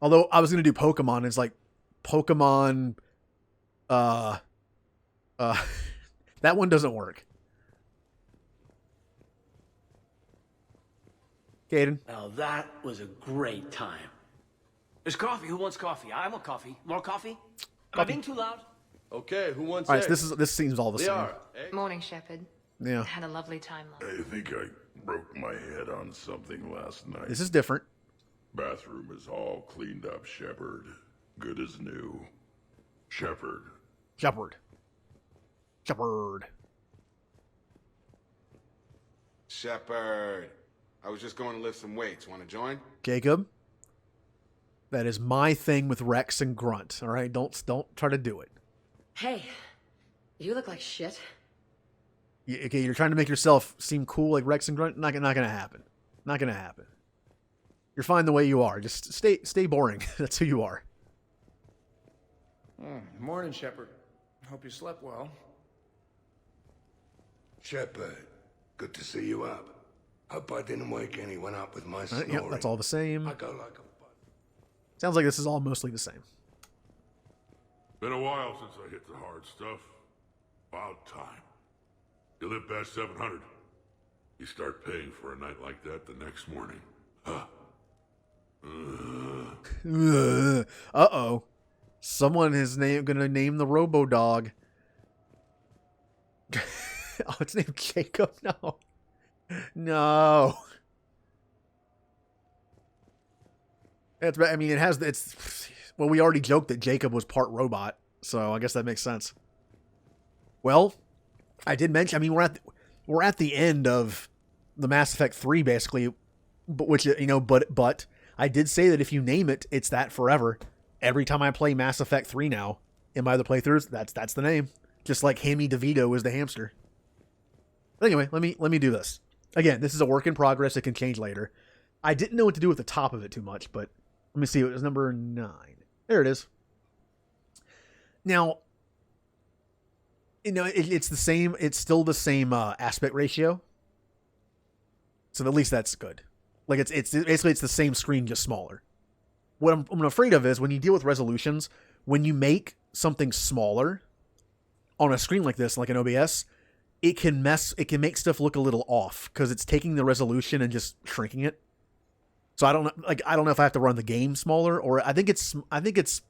Although I was gonna do Pokemon, it's like Pokemon. That one doesn't work. Caden. Now that was a great time. There's coffee. Who wants coffee? I want coffee. More coffee? Am I being too loud? Okay, who wants All right, so this seems all the same. Morning, Shepard. Yeah. Had a lovely time last I think I broke my head on something last night. This is different. Bathroom is all cleaned up, Shepard. Good as new. Shepard. Shepard. Shepard. I was just going to lift some weights. Want to join? Jacob. That is my thing with Rex and Grunt. All right, don't try to do it. Hey, you look like shit. Okay, you're trying to make yourself seem cool like Rex and Grunt. Not gonna happen. Not gonna happen. You're fine the way you are. Just stay boring. That's who you are. Morning, Shepard. Hope you slept well. Shepard, good to see you up. Hope I didn't wake anyone up with my snoring. Yep, that's all the same. I go like a... Sounds like this is all mostly the same. Been a while since I hit the hard stuff. About time. You live past 700. You start paying for a night like that the next morning. Huh. Uh-oh. Someone is gonna name the Robo-Dog. Oh, it's named Jacob? No. No. Well, we already joked that Jacob was part robot, so I guess that makes sense. Well, I did mention, we're at the end of the Mass Effect 3, basically, but I did say that if you name it, it's that forever. Every time I play Mass Effect 3 now, in my other playthroughs, that's the name. Just like Hammy DeVito is the hamster. But anyway, let me do this. Again, this is a work in progress. It can change later. I didn't know what to do with the top of it too much, but let me see. It was number 9. There it is. Now, it's the same. It's still the same aspect ratio. So at least that's good. Like it's basically the same screen, just smaller. What I'm afraid of is when you deal with resolutions, when you make something smaller on a screen like this, like an OBS, it can make stuff look a little off because it's taking the resolution and just shrinking it. So I don't know if I have to run the game smaller, or I think it's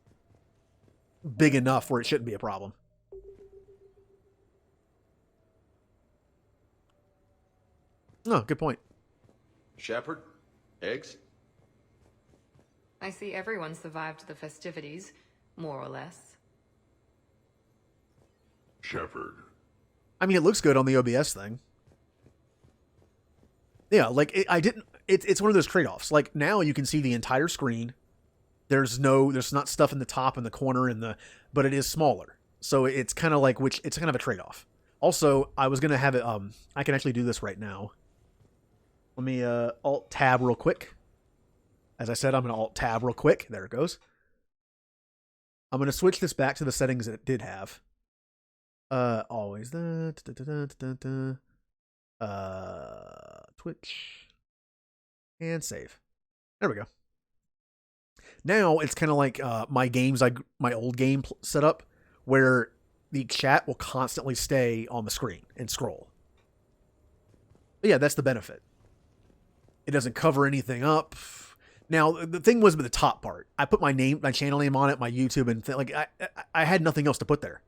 big enough where it shouldn't be a problem. No, good point. Shepard? Eggs? I see everyone survived the festivities, more or less. Shepard. I mean, it looks good on the OBS thing. Yeah, like it's one of those trade-offs. Like now you can see the entire screen. There's not stuff in the top and the corner but it is smaller. So it's kind of like it's kind of a trade-off. Also, I was gonna have it. I can actually do this right now. Let me Alt Tab real quick. As I said, I'm going to Alt-Tab real quick. There it goes. I'm going to switch this back to the settings that it did have. Always that. Twitch. And save. There we go. Now it's kind of like my old game setup, where the chat will constantly stay on the screen and scroll. But yeah, that's the benefit. It doesn't cover anything up. Now, the thing was with the top part. I put my channel name on it, my YouTube, and I had nothing else to put there.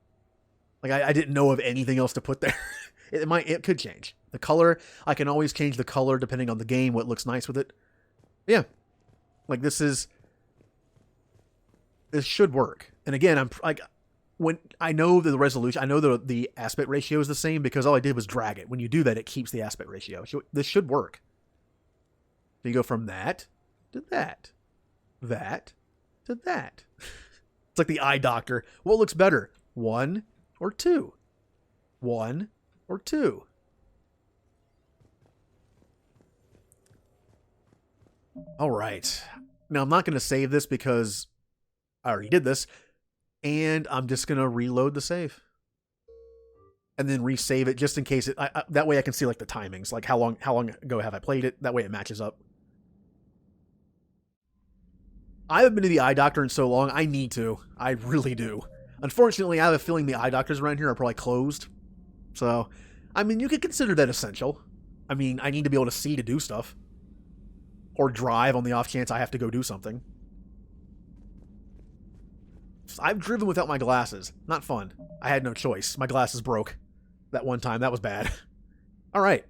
Like, I didn't know of anything else to put there. It could change. The color, I can always change the color depending on the game, what looks nice with it. Yeah. Like, this should work. And again, when I know the resolution, I know the aspect ratio is the same because all I did was drag it. When you do that, it keeps the aspect ratio. So this should work. So you go from that to that, that to that. It's like the eye doctor. What looks better? 1 or 2? 1 or 2? All right. Now I'm not going to save this because I already did this, and I'm just going to reload the save and then resave it just in case that way I can see like the timings, like how long ago have I played it. That way it matches up. I haven't been to the eye doctor in so long. I need to. I really do. Unfortunately, I have a feeling the eye doctors around here are probably closed. So, I mean, you could consider that essential. I mean, I need to be able to see to do stuff. Or drive on the off chance I have to go do something. I've driven without my glasses. Not fun. I had no choice. My glasses broke that one time. That was bad. All right.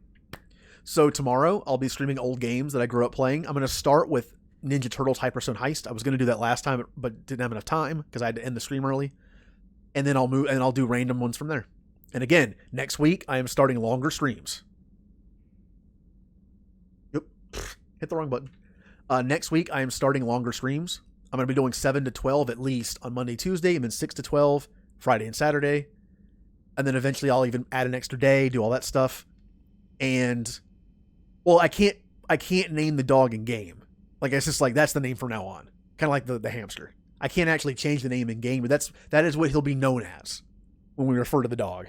So tomorrow, I'll be streaming old games that I grew up playing. I'm going to start with Ninja Turtles Hypersone Heist. I was going to do that last time, but didn't have enough time because I had to end the stream early. And then I'll do random ones from there. And again, next week, I am starting longer streams. Yep. Hit the wrong button. Next week, I am starting longer streams. I'm going to be doing 7 to 12 at least on Monday, Tuesday, and then 6 to 12 Friday and Saturday. And then eventually I'll even add an extra day, do all that stuff. And, well, I can't name the dog in game. Like, it's just like, that's the name from now on. Kind of like the hamster. I can't actually change the name in game, but that is what he'll be known as when we refer to the dog.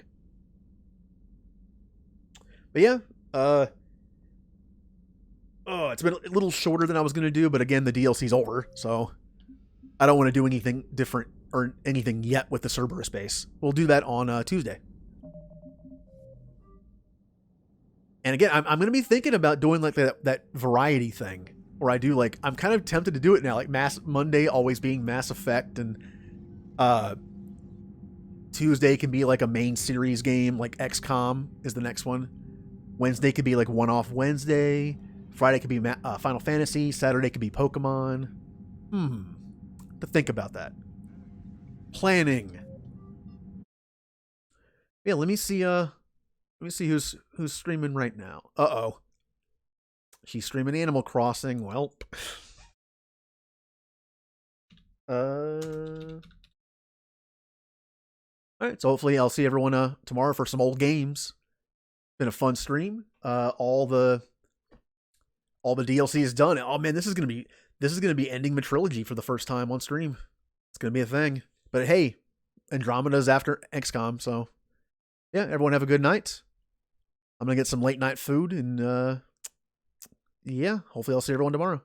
But yeah, it's been a little shorter than I was going to do, but again, the DLC's over, so I don't want to do anything different or anything yet with the Cerberus base. We'll do that on Tuesday. And again, I'm going to be thinking about doing like that variety thing where I do like, I'm kind of tempted to do it now, like Monday always being Mass Effect, and Tuesday can be like a main series game, like XCOM is the next one. Wednesday could be like one-off Wednesday. Friday could be Final Fantasy. Saturday could be Pokemon. To think about that. Planning. Yeah, let me see who's streaming right now. Uh-oh. She's streaming Animal Crossing. Well. Alright, so hopefully I'll see everyone tomorrow for some old games. Been a fun stream. All the DLC is done. Oh man, this is gonna be ending the trilogy for the first time on stream. It's gonna be a thing. But hey, Andromeda's after XCOM, so yeah, everyone have a good night. I'm gonna get some late night food, and yeah, hopefully I'll see everyone tomorrow.